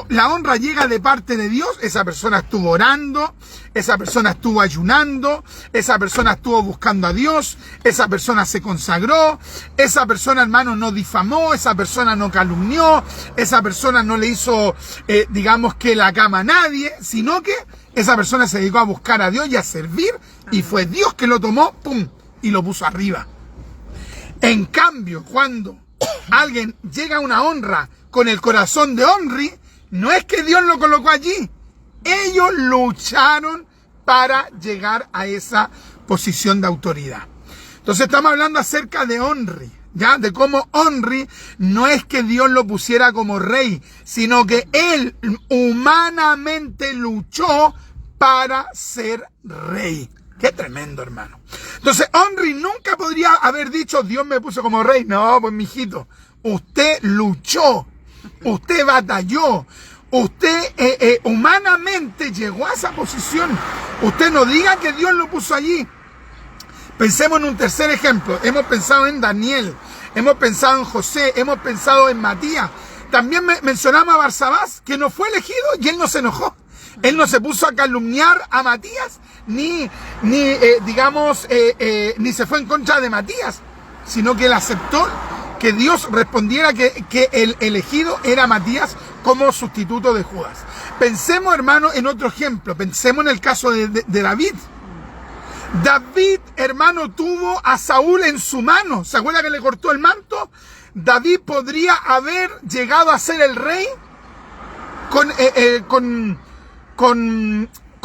la honra llega de parte de Dios, esa persona estuvo orando, esa persona estuvo ayunando, esa persona estuvo buscando a Dios, esa persona se consagró, esa persona, hermano, no difamó, esa persona no calumnió, esa persona no le hizo, digamos que la cama a nadie, sino que esa persona se dedicó a buscar a Dios y a servir, y fue Dios que lo tomó, pum, y lo puso arriba. En cambio, cuando alguien llega a una honra con el corazón de Omri, no es que Dios lo colocó allí. Ellos lucharon para llegar a esa posición de autoridad. Entonces estamos hablando acerca de Omri, ¿ya? De cómo Omri no es que Dios lo pusiera como rey, sino que él humanamente luchó para ser rey. Qué tremendo, hermano. Entonces, Omri nunca podría haber dicho, Dios me puso como rey. No, pues mijito, usted luchó, usted batalló, usted humanamente llegó a esa posición. Usted no diga que Dios lo puso allí. Pensemos en un tercer ejemplo. Hemos pensado en Daniel, hemos pensado en José, hemos pensado en Matías. También mencionamos a Barsabás, que no fue elegido y él no se enojó. Él no se puso a calumniar a Matías, ni se fue en contra de Matías, sino que él aceptó que Dios respondiera que el elegido era Matías como sustituto de Judas. Pensemos, hermano, en otro ejemplo. Pensemos en el caso de David. David, hermano, tuvo a Saúl en su mano. ¿Se acuerda que le cortó el manto? David podría haber llegado a ser el rey con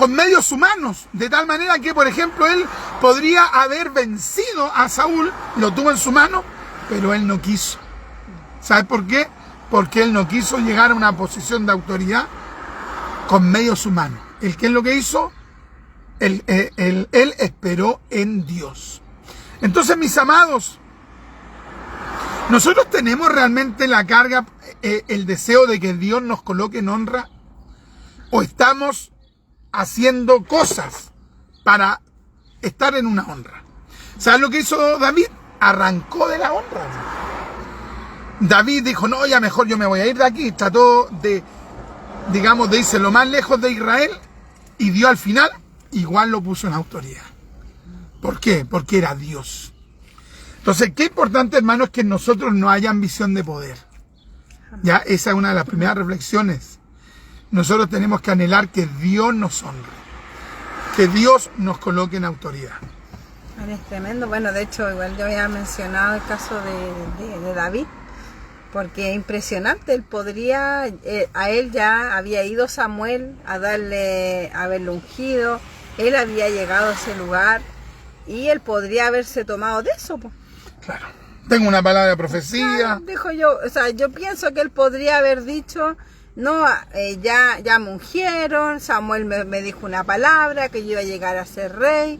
medios humanos, de tal manera que, por ejemplo, él podría haber vencido a Saúl, lo tuvo en su mano, pero él no quiso. ¿Sabe por qué? Porque él no quiso llegar a una posición de autoridad con medios humanos. ¿Qué es lo que hizo? Él esperó en Dios. Entonces, mis amados, nosotros tenemos realmente la carga, el deseo de que Dios nos coloque en honra, o estamos haciendo cosas para estar en una honra. ¿Sabes lo que hizo David? Arrancó de la honra. David dijo, no, ya mejor yo me voy a ir de aquí. Trató de irse lo más lejos de Israel, y Dios al final igual lo puso en autoridad. ¿Por qué? Porque era Dios. Entonces, qué importante, hermano, es que en nosotros no haya ambición de poder. Ya, esa es una de las primeras reflexiones. Nosotros tenemos que anhelar que Dios nos honre, que Dios nos coloque en autoridad. Es tremendo. Bueno, de hecho, igual yo había mencionado el caso de David, porque es impresionante. Él podría, a él ya había ido Samuel a haberlo ungido, él había llegado a ese lugar y él podría haberse tomado de eso, pues. Claro. Tengo una palabra de profecía. Claro, dijo yo, o sea, yo pienso que él podría haber dicho, no, ya me ungieron, Samuel me dijo una palabra, que yo iba a llegar a ser rey.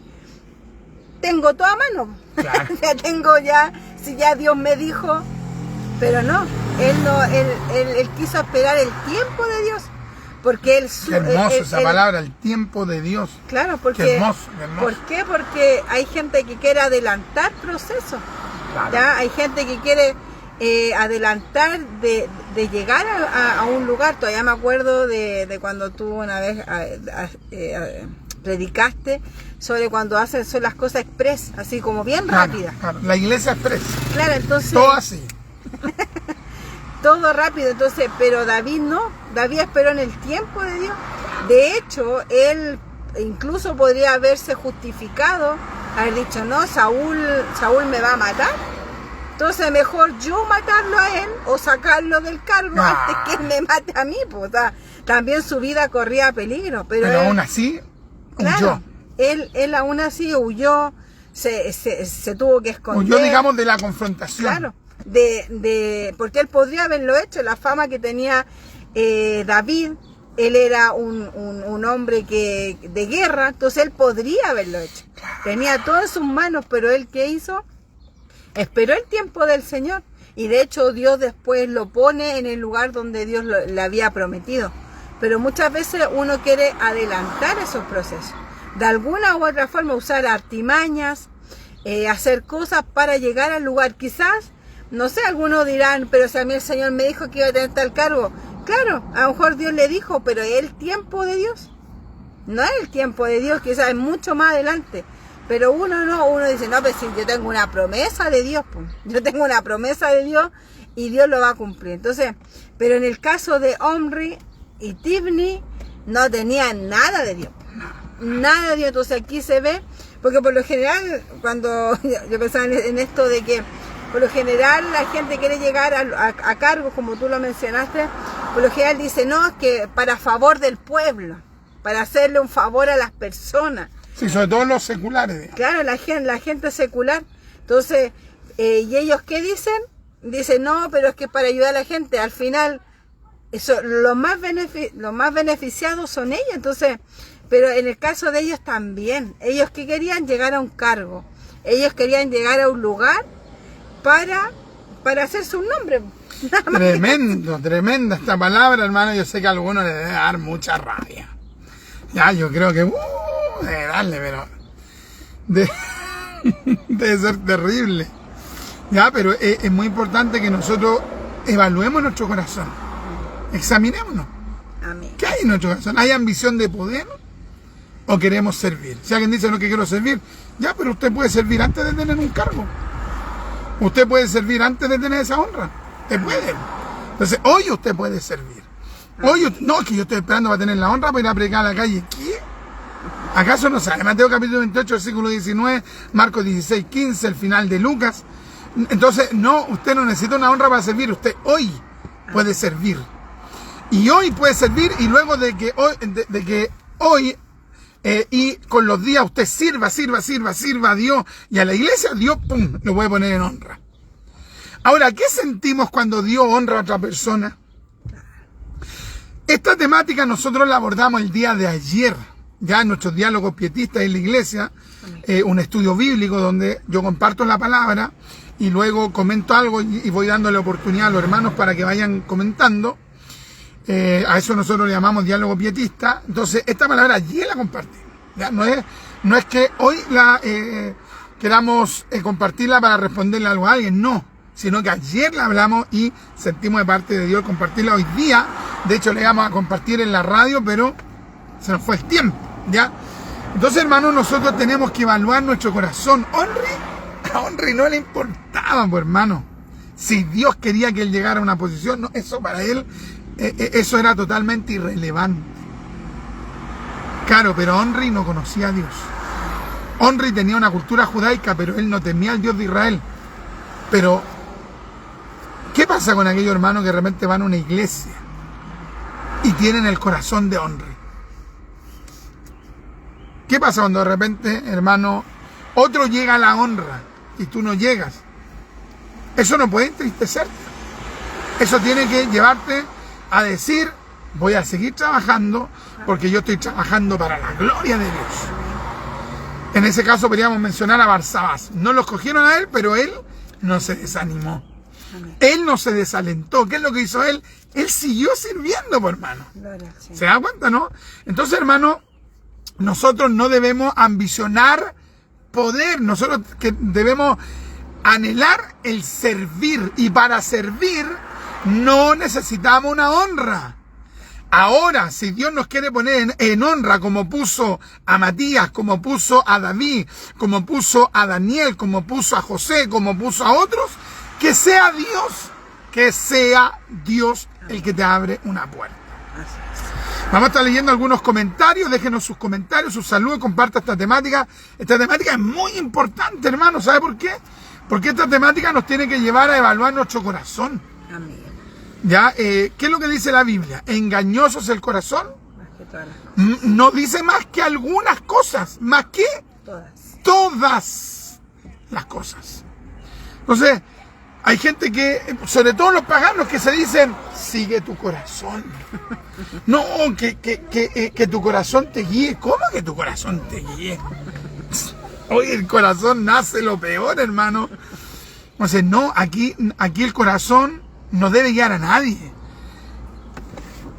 Tengo toda mano. Claro. Ya tengo si ya Dios me dijo, pero no, él quiso esperar el tiempo de Dios, porque él... Qué hermoso esa palabra, el tiempo de Dios. Claro, porque... Qué hermoso, qué hermoso. ¿Por qué? Porque hay gente que quiere adelantar procesos. Claro. ¿Ya? Hay gente que quiere adelantar de llegar a un lugar. Todavía me acuerdo de cuando tú una vez predicaste sobre cuando son las cosas express, así como bien rápidas. Claro, la iglesia express. Claro, entonces... Todo así. Todo rápido, entonces, pero David no. David esperó en el tiempo de Dios. De hecho, él incluso podría haberse justificado, haber dicho, no, Saúl me va a matar, entonces mejor yo matarlo a él o sacarlo del cargo antes que él me mate a mí, pues. También su vida corría peligro, pero él, aún así claro, huyó. Él aún así huyó, se tuvo que esconder. Huyó, digamos, de la confrontación. Claro, porque él podría haberlo hecho. La fama que tenía David, él era un hombre de guerra, entonces él podría haberlo hecho. Tenía todo en sus manos, pero él, ¿qué hizo? Esperó el tiempo del Señor, y de hecho Dios después lo pone en el lugar donde Dios le había prometido. Pero muchas veces uno quiere adelantar esos procesos, de alguna u otra forma usar artimañas, hacer cosas para llegar al lugar. Quizás, no sé, algunos dirán, pero si a mí el Señor me dijo que iba a tener tal cargo. Claro, a lo mejor Dios le dijo, pero ¿es el tiempo de Dios? No es el tiempo de Dios, quizás es mucho más adelante. Pero uno dice, no, pues si yo tengo una promesa de Dios, pues. Yo tengo una promesa de Dios y Dios lo va a cumplir. Entonces, pero en el caso de Omri y Tibni, no tenían nada de Dios. Nada de Dios. Entonces aquí se ve, porque por lo general, cuando yo pensaba en esto de que por lo general la gente quiere llegar a cargos, como tú lo mencionaste, por lo general dice, no, es que para favor del pueblo, para hacerle un favor a las personas. Sí, sobre todo los seculares. Digamos. Claro, la gente secular. Entonces, ¿y ellos qué dicen? Dicen, no, pero es que para ayudar a la gente, al final, eso, los más beneficiados son ellos. Entonces, pero en el caso de ellos también, ellos que querían llegar a un cargo, ellos querían llegar a un lugar para hacerse un nombre. Tremenda esta palabra, hermano. Yo sé que a algunos les debe dar mucha rabia. Ya, yo creo que debe darle, pero debe ser terrible. Ya, pero es muy importante que nosotros evaluemos nuestro corazón. Examinémonos. Amén. ¿Qué hay en nuestro corazón? ¿Hay ambición de poder o queremos servir? Si alguien dice no, que quiero servir, ya, pero usted puede servir antes de tener un cargo. Usted puede servir antes de tener esa honra. Usted puede. Entonces, hoy usted puede servir. Hoy, no, es que yo estoy esperando para tener la honra para ir a predicar a la calle. ¿Qué? ¿Acaso no sabe? Mateo capítulo 28, versículo 19, Marcos 16, 15, el final de Lucas. Entonces, no, usted no necesita una honra para servir. Usted hoy puede servir. Y hoy puede servir, y luego de que hoy y con los días usted sirva a Dios y a la iglesia, Dios, pum, lo puede poner en honra. Ahora, ¿qué sentimos cuando Dios honra a otra persona? Esta temática nosotros la abordamos el día de ayer, ya en nuestros diálogos pietistas en la iglesia, un estudio bíblico donde yo comparto la palabra y luego comento algo y voy dándole oportunidad a los hermanos para que vayan comentando. A eso nosotros le llamamos diálogo pietista. Entonces, esta palabra ayer la compartí. ¿Ya? No es que hoy la queramos compartirla para responderle algo a alguien, no. Sino que ayer la hablamos y sentimos de parte de Dios compartirla hoy día. De hecho, le íbamos a compartir en la radio, pero se nos fue el tiempo, ¿ya? Entonces, hermanos, nosotros tenemos que evaluar nuestro corazón. A Henry no le importaba, pues, hermano. Si Dios quería que él llegara a una posición, no, eso para él, eso era totalmente irrelevante. Claro, pero Henry no conocía a Dios. Henry tenía una cultura judaica, pero él no temía al Dios de Israel. Pero, ¿qué pasa con aquellos hermanos que de repente van a una iglesia y tienen el corazón de Henry? ¿Qué pasa cuando de repente, hermano, otro llega a la honra y tú no llegas? Eso no puede entristecerte. Eso tiene que llevarte a decir, voy a seguir trabajando porque yo estoy trabajando para la gloria de Dios. En ese caso podríamos mencionar a Barsabás. No lo escogieron a él, pero él no se desanimó. Él no se desalentó. ¿Qué es lo que hizo él? Él siguió sirviendo, por hermano. ¿Se da cuenta, no? Entonces, hermano, nosotros no debemos ambicionar poder. Nosotros que debemos anhelar el servir. Y para servir no necesitamos una honra. Ahora, si Dios nos quiere poner en honra, como puso a Matías, como puso a David, como puso a Daniel, como puso a José, como puso a otros, que sea Dios el que te abre una puerta. Vamos a estar leyendo algunos comentarios. Déjenos sus comentarios, sus saludos, comparta esta temática. Esta temática es muy importante, hermano. ¿Sabe por qué? Porque esta temática nos tiene que llevar a evaluar nuestro corazón. Amén. ¿Ya? ¿Qué es lo que dice la Biblia? ¿Engañoso es el corazón? Más que todas las cosas. No dice más que algunas cosas. ¿Más que? Todas las cosas. Entonces, hay gente que, sobre todo los paganos, que se dicen, sigue tu corazón. No, que tu corazón te guíe. ¿Cómo que tu corazón te guíe? Hoy el corazón nace lo peor, hermano. Entonces, no, aquí el corazón no debe guiar a nadie.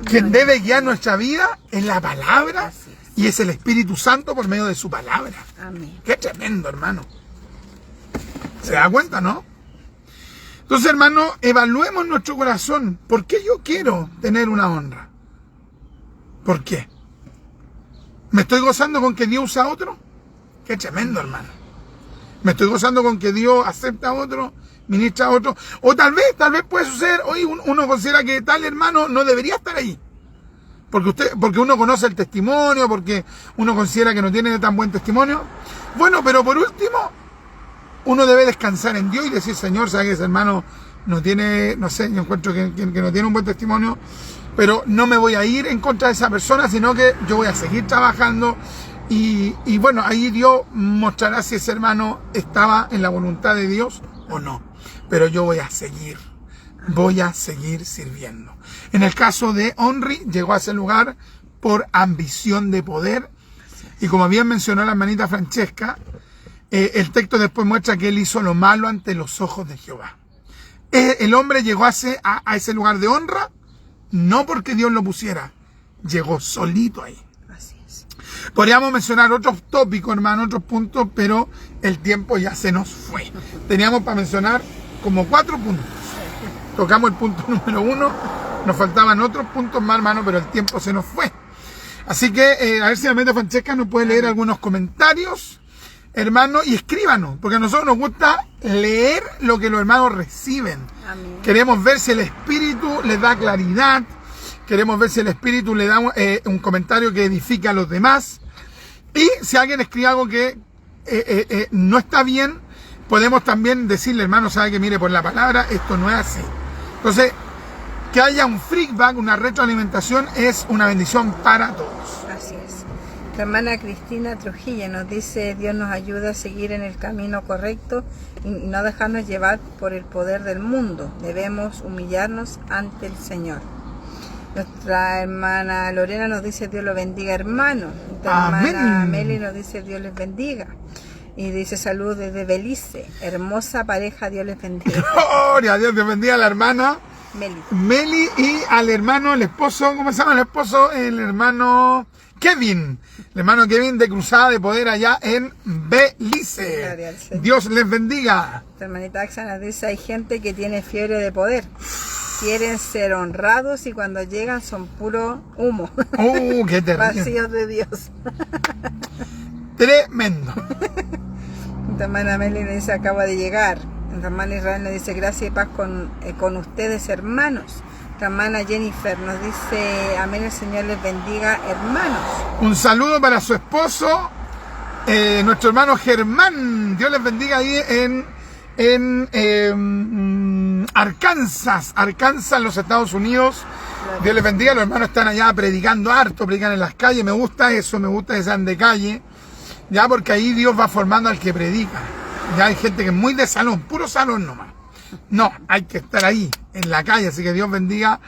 Quien debe guiar nuestra vida es la palabra y es el Espíritu Santo por medio de su palabra. Amén. Qué tremendo, hermano. ¿Se da cuenta, no? Entonces, hermano, evaluemos nuestro corazón. ¿Por qué yo quiero tener una honra? ¿Por qué? ¿Me estoy gozando con que Dios usa a otro? Qué tremendo, hermano. ¿Me estoy gozando con que Dios acepta a otro? Ministra a otro, o tal vez puede suceder, hoy uno considera que tal hermano no debería estar ahí, porque uno conoce el testimonio, porque uno considera que no tiene tan buen testimonio. Bueno, pero por último, uno debe descansar en Dios y decir, Señor, sabes que ese hermano no tiene, no sé, yo encuentro que no tiene un buen testimonio, pero no me voy a ir en contra de esa persona, sino que yo voy a seguir trabajando y bueno, ahí Dios mostrará si ese hermano estaba en la voluntad de Dios o no, pero yo voy a seguir sirviendo. En el caso de Henry, llegó a ese lugar por ambición de poder, y como bien mencionó la hermanita Francesca, el texto después muestra que él hizo lo malo ante los ojos de Jehová. El hombre llegó a ese lugar de honra, no porque Dios lo pusiera, llegó solito ahí. Así es. Podríamos mencionar otros tópicos, hermano, otros puntos, pero el tiempo ya se nos fue. Teníamos para mencionar como 4 puntos. Tocamos el punto número 1, nos faltaban otros puntos más, hermano, pero el tiempo se nos fue. Así que, a ver si la hermana Francesca nos puede leer algunos comentarios, hermano, y escríbanos, porque a nosotros nos gusta leer lo que los hermanos reciben. Amén. Queremos ver si el Espíritu les da claridad, queremos ver si el Espíritu le da un comentario que edifica a los demás, y si alguien escribe algo que no está bien, podemos también decirle, hermano, sabe que mire, por la palabra, esto no es así. Entonces, que haya un feedback, una retroalimentación, es una bendición para todos. Así es. La hermana Cristina Trujillo nos dice, Dios nos ayuda a seguir en el camino correcto y no dejarnos llevar por el poder del mundo. Debemos humillarnos ante el Señor. Nuestra hermana Lorena nos dice, Dios lo bendiga, hermano. Nuestra hermana Meli nos dice, Dios les bendiga. Y dice, salud desde Belice. Hermosa pareja, Dios les bendiga. Gloria a Dios, Dios bendiga a la hermana Meli y al hermano, el esposo, ¿cómo se llama el esposo? El hermano Kevin. El hermano Kevin de Cruzada de Poder allá en Belice. Dios les bendiga. Nuestra hermanita Axa nos dice, hay gente que tiene fiebre de poder. Quieren ser honrados y cuando llegan son puro humo. Qué terrible. Vacíos de Dios. Tremendo. Nuestra hermana Meli nos dice, acaba de llegar. Nuestra hermana Israel nos dice, gracia y paz con ustedes, hermanos. Nuestra hermana Jennifer nos dice, amén, el Señor les bendiga, hermanos. Un saludo para su esposo, nuestro hermano Germán. Dios les bendiga ahí en Arkansas, en los Estados Unidos. Dios les bendiga, los hermanos están allá predicando harto, predican en las calles. Me gusta eso, me gusta que sean de calle, ya, porque ahí Dios va formando al que predica. Ya hay gente que es muy de salón, puro salón nomás. No, hay que estar ahí, en la calle. Así que Dios bendiga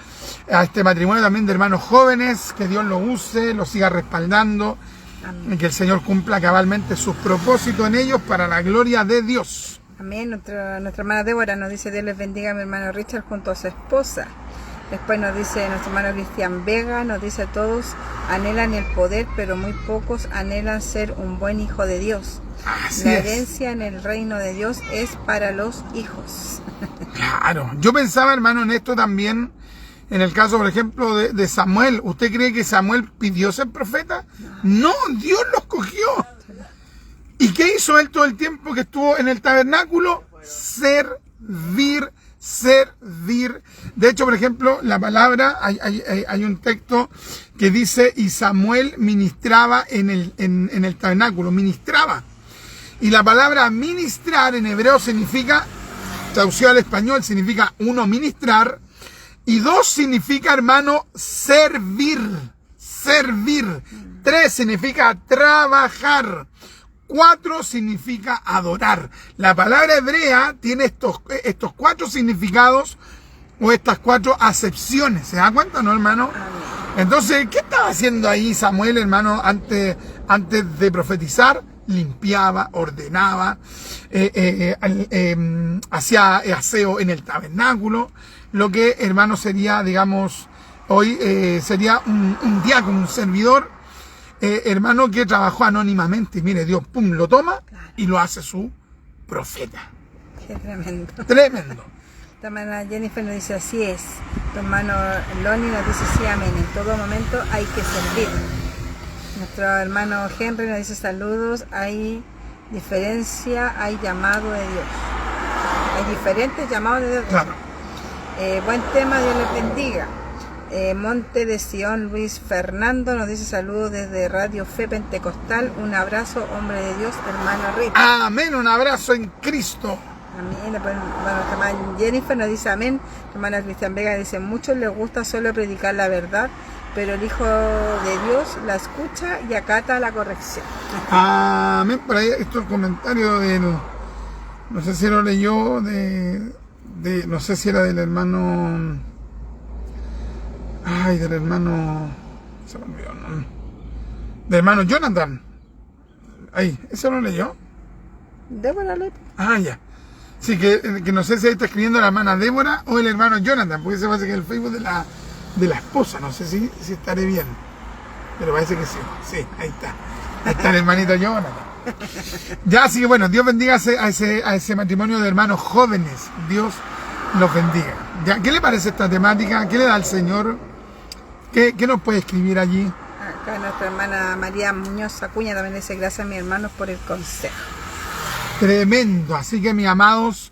a este matrimonio también de hermanos jóvenes, que Dios lo use, lo siga respaldando. Amén. Y que el Señor cumpla cabalmente sus propósitos en ellos para la gloria de Dios. Amén. Nuestra hermana Débora nos dice, Dios les bendiga a mi hermano Richard junto a su esposa. Después nos dice nuestro hermano Cristian Vega, nos dice, todos anhelan el poder, pero muy pocos anhelan ser un buen hijo de Dios. La herencia en el reino de Dios es para los hijos. Claro, yo pensaba, hermano, en esto también, en el caso, por ejemplo, de Samuel. ¿Usted cree que Samuel pidió ser profeta? No, Dios lo escogió. ¿Y qué hizo él todo el tiempo que estuvo en el tabernáculo? Servir. De hecho, por ejemplo, la palabra, hay un texto que dice, y Samuel ministraba en el tabernáculo, ministraba. Y la palabra ministrar en hebreo significa, traducido al español, significa 1, ministrar, y 2 significa, hermano, servir. 3 significa trabajar. 4 significa adorar. La palabra hebrea tiene estos 4 significados o estas 4 acepciones. ¿Se da cuenta, no, hermano? Entonces, ¿qué estaba haciendo ahí Samuel, hermano, antes de profetizar? Limpiaba, ordenaba, hacía aseo en el tabernáculo, lo que, hermano, sería, digamos, hoy sería un diácono, un servidor, hermano, que trabajó anónimamente. Mire, Dios, pum, lo toma y lo hace su profeta. Qué tremendo. Tremendo. La hermana Jennifer nos dice, así es. Tu hermano Lonnie nos dice, sí, amén. En todo momento hay que servir. Nuestro hermano Henry nos dice, saludos. Hay diferencia, hay llamado de Dios. Hay diferentes llamados de Dios. Claro. Buen tema, Dios les bendiga. Monte de Sion, Luis Fernando, nos dice saludos desde Radio Fe Pentecostal. Un abrazo, hombre de Dios, hermano Rita. Amén, un abrazo en Cristo. Amén. Bueno, nuestra hermana Jennifer nos dice amén. Nuestra hermana Cristian Vega dice, muchos les gusta solo predicar la verdad, pero el Hijo de Dios la escucha y acata la corrección. Amén. Por ahí esto es el comentario del, no sé si lo leyó, no sé si era del hermano, del hermano, se me olvidó, ¿no? Del hermano Jonathan. Ahí, ¿eso lo leyó? Débora López. Ya. Sí, que no sé si ahí está escribiendo la hermana Débora o el hermano Jonathan, porque se parece que es el Facebook de la esposa, no sé si estaré bien, pero parece que sí, ahí está el hermanito Jonathan. Ya, así que bueno, Dios bendiga a ese matrimonio de hermanos jóvenes, Dios los bendiga. Ya, ¿qué le parece esta temática? ¿Qué le da al Señor? ¿Qué nos puede escribir allí? Acá nuestra hermana María Muñoz Acuña también dice, gracias a mis hermanos por el consejo. Tremendo, así que mis amados,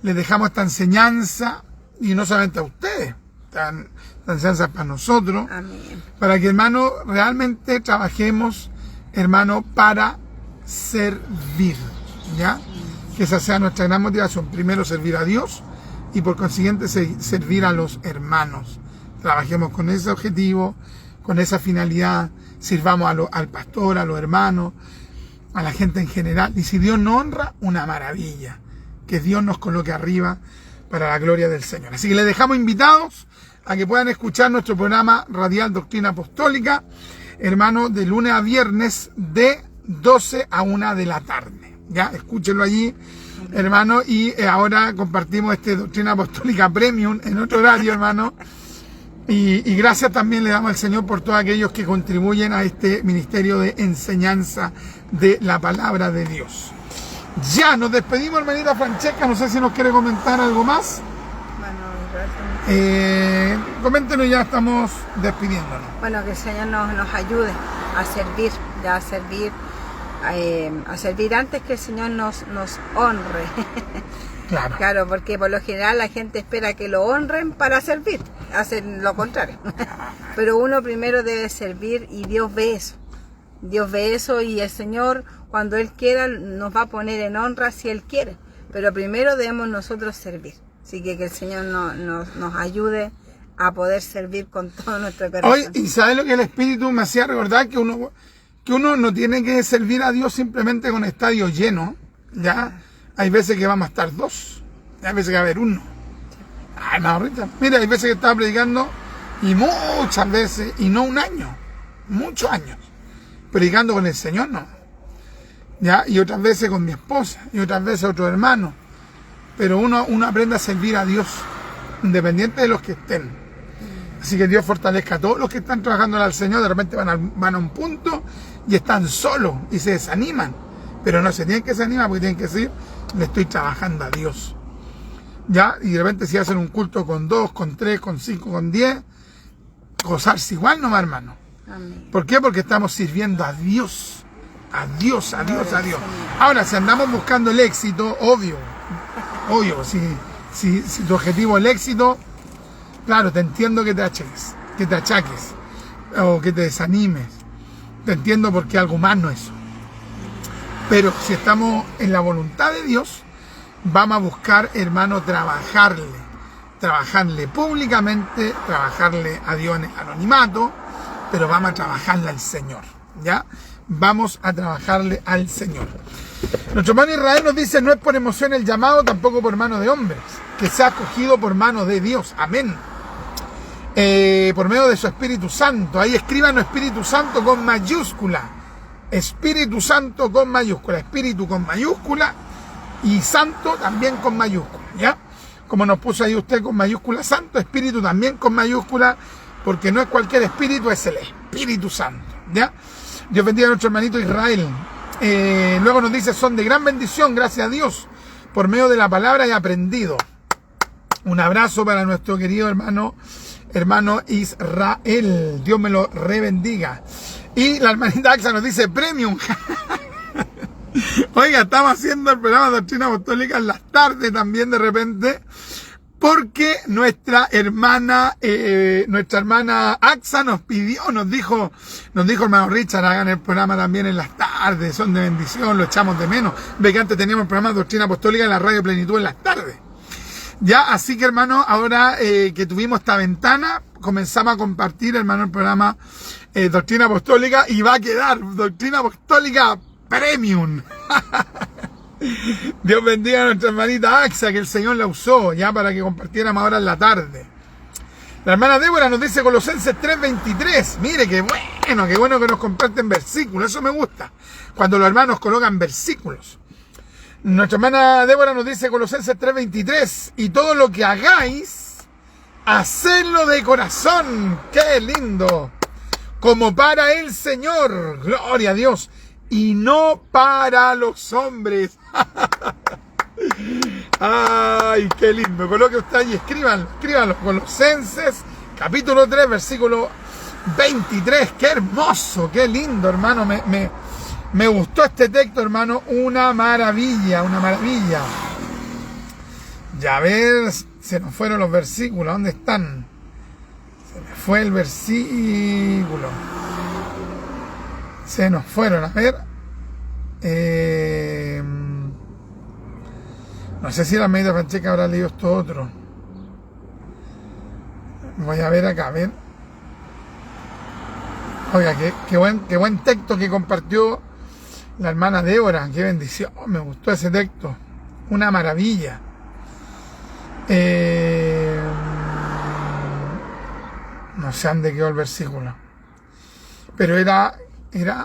les dejamos esta enseñanza, y no solamente a ustedes, esta enseñanza para nosotros. Amén. Para que, hermano, realmente trabajemos, hermano, para servir, ¿ya? Que esa sea nuestra gran motivación. Primero, servir a Dios y por consiguiente servir a los hermanos. Trabajemos con ese objetivo, con esa finalidad, sirvamos al pastor, a los hermanos, a la gente en general. Y si Dios nos honra, una maravilla. Que Dios nos coloque arriba para la gloria del Señor. Así que les dejamos invitados a que puedan escuchar nuestro programa radial Doctrina Apostólica, hermano, de lunes a viernes de 12 a 1 de la tarde. Ya, escúchenlo allí, hermano, y ahora compartimos Doctrina Apostólica Premium en otro horario, hermano. Y gracias también le damos al Señor por todos aquellos que contribuyen a este ministerio de enseñanza de la palabra de Dios. Ya, nos despedimos, hermanita Francesca, no sé si nos quiere comentar algo más. Coméntenos, ya estamos despidiéndonos. Bueno, que el Señor nos ayude a servir, ya a servir antes que el Señor nos honre. Claro, porque por lo general la gente espera que lo honren para servir, hacen lo contrario. Pero uno primero debe servir y Dios ve eso. Dios ve eso y el Señor, cuando Él quiera, nos va a poner en honra si Él quiere. Pero primero debemos nosotros servir. Así que el Señor nos ayude a poder servir con todo nuestro corazón. Hoy, ¿y sabes lo que el Espíritu me hacía recordar? Que uno no tiene que servir a Dios simplemente con estadios llenos, ¿ya? Hay veces que vamos a estar 2, hay veces que va a haber 1. Mira, hay veces que estaba predicando y muchas veces, y no un año, muchos años, predicando con el Señor, no. ¿Ya? Y otras veces con mi esposa, y otras veces otro hermano. Pero uno aprende a servir a Dios, independiente de los que estén. Así que Dios fortalezca a todos los que están trabajando al Señor. De repente van a un punto y están solos y se desaniman. Pero no se tienen que desanimar porque tienen que decir, le estoy trabajando a Dios. ¿Ya? Y de repente si hacen un culto con 2, con 3, con 5, con 10, gozarse igual nomás, hermano. Amén. ¿Por qué? Porque estamos sirviendo a Dios. A Dios, a Dios, a Dios. Ahora, si andamos buscando el éxito, obvio, si tu objetivo es el éxito, claro, te entiendo que te achaques, o que te desanimes. Te entiendo porque algo humano eso. Pero si estamos en la voluntad de Dios, vamos a buscar, hermano, trabajarle públicamente, trabajarle a Dios en el anonimato, pero vamos a trabajarle al Señor, ¿ya? Vamos a trabajarle al Señor. Nuestro hermano Israel nos dice, no es por emoción el llamado, tampoco por mano de hombres, que sea escogido por mano de Dios. Amén. Por medio de su Espíritu Santo. Ahí escriban Espíritu Santo con mayúscula. Espíritu Santo con mayúscula. Espíritu con mayúscula y Santo también con mayúscula, ¿ya? Como nos puso ahí usted con mayúscula Santo, Espíritu también con mayúscula, porque no es cualquier espíritu, es el Espíritu Santo, ¿ya? Dios bendiga a nuestro hermanito Israel. Luego nos dice, son de gran bendición, gracias a Dios, por medio de la palabra he aprendido. Un abrazo para nuestro querido hermano Israel. Dios me lo rebendiga. Y la hermanita Axa nos dice, Premium. Oiga, estamos haciendo el programa de Doctrina Apostólica en las tardes también de repente, porque nuestra hermana Axa nos dijo, hermano Richard, hagan el programa también en las tardes, son de bendición, lo echamos de menos. Ve que antes teníamos el programa de Doctrina Apostólica en la Radio Plenitud en las tardes. Ya, así que hermano, ahora que tuvimos esta ventana, comenzamos a compartir, hermano, el programa Doctrina Apostólica, y va a quedar Doctrina Apostólica Premium. Dios bendiga a nuestra hermanita Axa, que el Señor la usó ya para que compartiéramos ahora en la tarde. La hermana Débora nos dice Colosenses 3:23. Mire, qué bueno que nos comparten versículos. Eso me gusta, cuando los hermanos colocan versículos. Nuestra hermana Débora nos dice Colosenses 3:23. Y todo lo que hagáis, hacedlo de corazón. ¡Qué lindo! Como para el Señor. Gloria a Dios. Y no para los hombres. Ay, qué lindo. Coloque usted ahí, escríbanlo. Colosenses, capítulo 3, versículo 23. Qué hermoso, qué lindo, hermano. Me gustó este texto, hermano. Una maravilla. Ya ver, se nos fueron los versículos. ¿Dónde están? Se me fue el versículo. Se nos fueron, a ver. No sé si la hermanita Francesca habrá leído esto otro. Voy a ver acá, a ver. Oiga, qué buen texto que compartió la hermana Débora. Qué bendición, me gustó ese texto. Una maravilla. No sé dónde quedó el versículo. Pero era,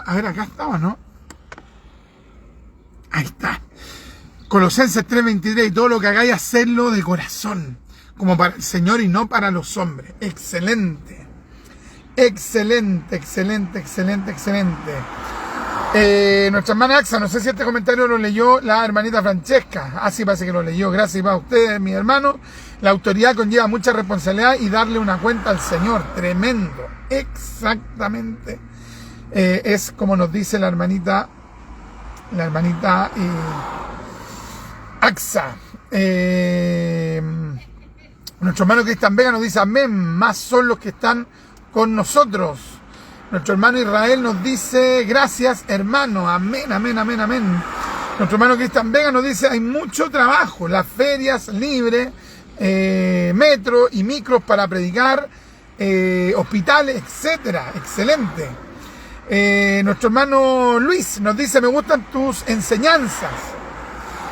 a ver, acá estaba, ¿no? Ahí está. Colosenses 3:23. Y todo lo que hagáis, hacerlo de corazón, como para el Señor y no para los hombres. Excelente. Nuestra hermana Axa, no sé si este comentario lo leyó la hermanita Francesca. Sí, parece que lo leyó. Gracias a ustedes, mis hermanos. La autoridad conlleva mucha responsabilidad y darle una cuenta al Señor. Tremendo. Exactamente. Es como nos dice la hermanita Axa. Nuestro hermano Cristian Vega nos dice amén, más son los que están con nosotros. Nuestro hermano Israel nos dice gracias, hermano, amén. Nuestro hermano Cristian Vega nos dice hay mucho trabajo, las ferias libres, metro y micros para predicar, hospitales, etcétera. Excelente. Nuestro hermano Luis nos dice me gustan tus enseñanzas,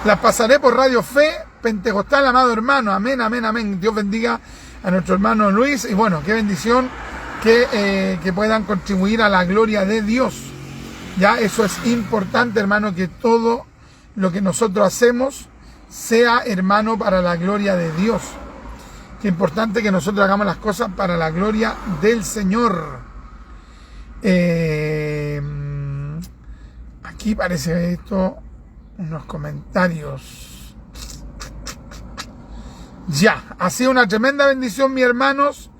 las pasaré por Radio Fe Pentecostal, amado hermano, amén. Dios bendiga a nuestro hermano Luis, y bueno, qué bendición que puedan contribuir a la gloria de Dios. Ya, eso es importante, hermano, que todo lo que nosotros hacemos sea, hermano, para la gloria de Dios. Qué importante que nosotros hagamos las cosas para la gloria del Señor. Aquí parece esto, unos comentarios. Ya, ha sido una tremenda bendición, mis hermanos.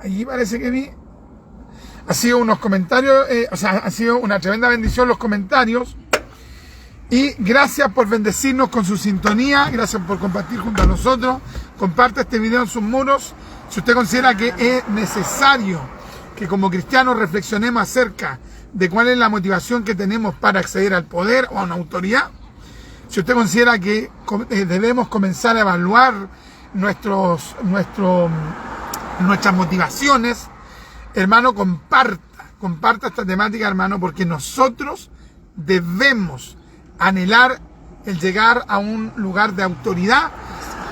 Allí parece que vi. Ha sido unos comentarios, ha sido una tremenda bendición los comentarios. Y gracias por bendecirnos con su sintonía. Gracias por compartir junto a nosotros. Comparte este video en sus muros. Si usted considera que es necesario que como cristianos reflexionemos acerca de cuál es la motivación que tenemos para acceder al poder o a una autoridad. Si usted considera que debemos comenzar a evaluar nuestras motivaciones, hermano, comparta esta temática, hermano, porque nosotros debemos anhelar el llegar a un lugar de autoridad,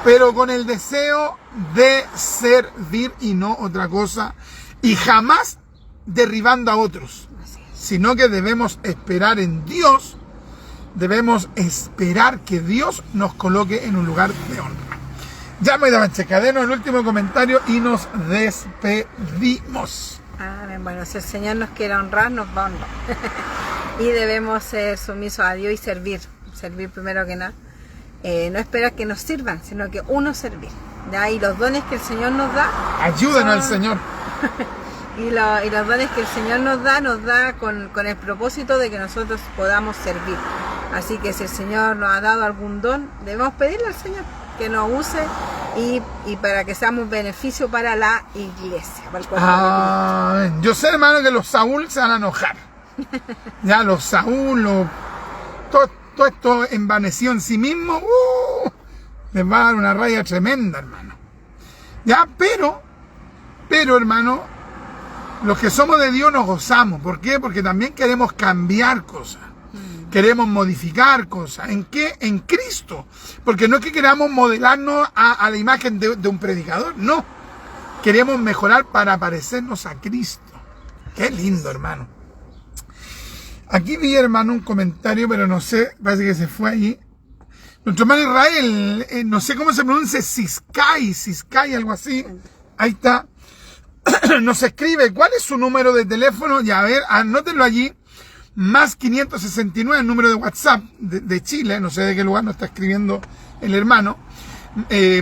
pero con el deseo de servir y no otra cosa, y jamás derribando a otros, sino que debemos esperar en Dios, debemos esperar que Dios nos coloque en un lugar de honra. Ya me daban denos el último comentario y nos despedimos. Amén. Bueno, si el Señor nos quiere honrar, nos va a honrar. Y debemos ser sumisos a Dios y servir primero que nada. No esperar que nos sirvan, sino que uno servir. ¿Ya? Y los dones que el Señor nos da. Ayúdenos al Señor. Y los dones que el Señor nos da con el propósito de que nosotros podamos servir. Así que si el Señor nos ha dado algún don, debemos pedirle al Señor que nos use y para que seamos beneficio para la iglesia, para el cuerpo de Cristo. Yo sé, hermano, que los Saúl se van a enojar. Ya, los Saúl, todo esto envanecido en sí mismo, les va a dar una raya tremenda, hermano. Ya, pero, hermano, los que somos de Dios nos gozamos. ¿Por qué? Porque también queremos cambiar cosas. Queremos modificar cosas. ¿En qué? En Cristo. Porque no es que queramos modelarnos a la imagen de un predicador. No. Queremos mejorar para parecernos a Cristo. Qué lindo, hermano. Aquí vi, hermano, un comentario, pero no sé, parece que se fue ahí. Nuestro hermano Israel, no sé cómo se pronuncia, Siscay, algo así. Ahí está. Nos escribe, ¿cuál es su número de teléfono? Ya, a ver, anótenlo allí. Más 569, el número de WhatsApp de Chile, no sé de qué lugar nos está escribiendo el hermano.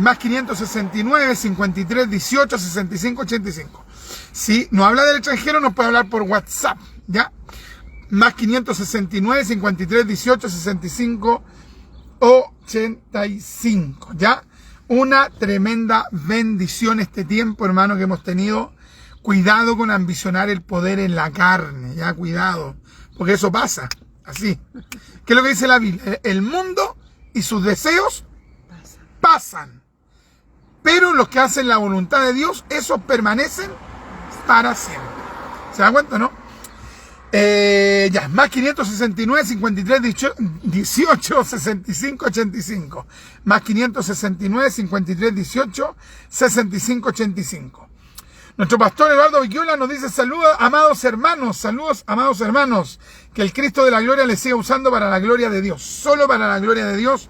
Más 569, 53, 18, 65, 85. Si nos habla del extranjero, nos puede hablar por WhatsApp, ¿ya? Más 569, 53, 18, 65, 85, ¿ya? Una tremenda bendición este tiempo, hermano, que hemos tenido. Cuidado con ambicionar el poder en la carne, ¿ya? Cuidado. Porque eso pasa, así. ¿Qué es lo que dice la Biblia? El mundo y sus deseos pasan. Pero los que hacen la voluntad de Dios, esos permanecen para siempre. ¿Se dan cuenta, no? Ya, más 569, 53, 18, 65, 85. Más 569, 53, 18, 65, 85. Nuestro pastor Eduardo Viquiola nos dice: saludos, amados hermanos, que el Cristo de la gloria les siga usando para la gloria de Dios, solo para la gloria de Dios,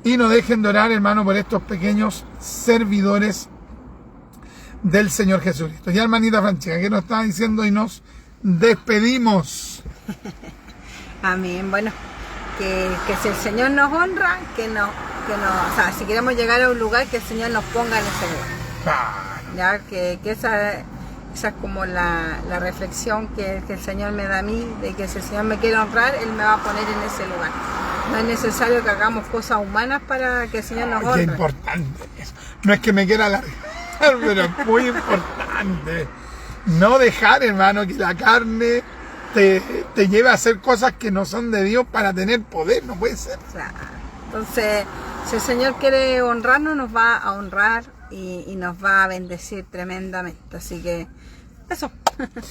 y no dejen de orar, hermano, por estos pequeños servidores del Señor Jesucristo. Ya, hermanita Francesca, ¿qué nos está diciendo? Y nos despedimos. Amén. Bueno, que si el Señor nos honra, o sea, si queremos llegar a un lugar, que el Señor nos ponga en ese lugar. Claro. Ya, que esa es como la reflexión que el Señor me da a mí, de que si el Señor me quiere honrar, Él me va a poner en ese lugar. No es necesario que hagamos cosas humanas para que el Señor nos honre. Qué importante eso. No es que me quiera alargar, pero es muy importante. No dejar, hermano, que la carne te lleve a hacer cosas que no son de Dios para tener poder. No puede ser. Claro. Entonces, si el Señor quiere honrarnos, nos va a honrar y nos va a bendecir tremendamente. Así que eso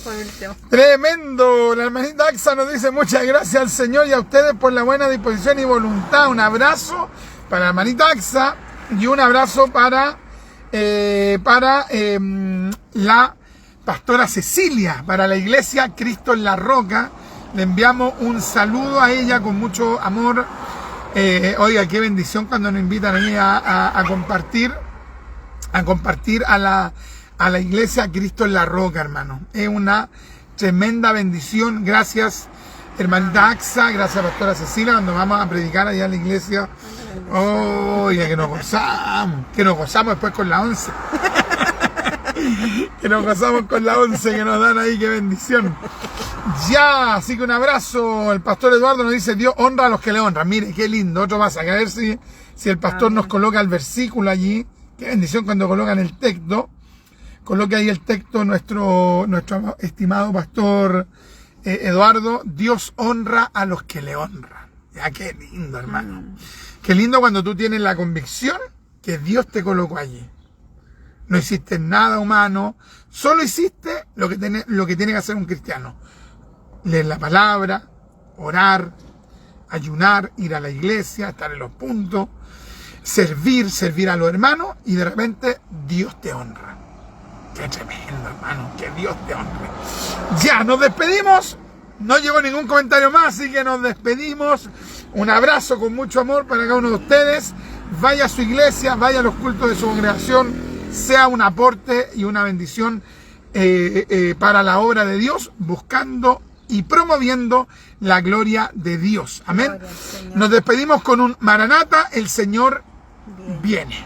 por el tema. Tremendo. La hermanita Axa nos dice: muchas gracias al Señor y a ustedes por la buena disposición y voluntad. Un abrazo para la hermanita Axa y un abrazo para la pastora Cecilia, para la iglesia Cristo en la Roca. Le enviamos un saludo a ella con mucho amor. Oiga, qué bendición cuando nos invitan ahí a compartir a la iglesia Cristo en la Roca, hermano. Es una tremenda bendición. Gracias, hermanita Axa, gracias, pastora Cecilia, cuando vamos a predicar allá en la iglesia. Oye, que nos gozamos después con la 11. Que nos gozamos con la 11 que nos dan ahí, qué bendición. Ya, así que un abrazo. El pastor Eduardo nos dice: Dios honra a los que le honran. Mire, qué lindo. Otro pasa, que a ver si el pastor nos coloca el versículo allí. Qué bendición cuando colocan el texto. Coloque ahí el texto nuestro estimado pastor Eduardo. Dios honra a los que le honran. Ya, qué lindo, hermano. Qué lindo cuando tú tienes la convicción que Dios te colocó allí. No hiciste nada humano, solo hiciste lo que tiene que hacer un cristiano. Leer la palabra, orar, ayunar, ir a la iglesia, estar en los puntos, servir a los hermanos, y de repente Dios te honra. Qué tremendo, hermano, que Dios te honre. Ya, nos despedimos. No llegó ningún comentario más, así que nos despedimos. Un abrazo con mucho amor para cada uno de ustedes. Vaya a su iglesia, vaya a los cultos de su congregación. Sea un aporte y una bendición para la obra de Dios, buscando y promoviendo la gloria de Dios. Amén. Nos despedimos con un Maranata, el Señor viene.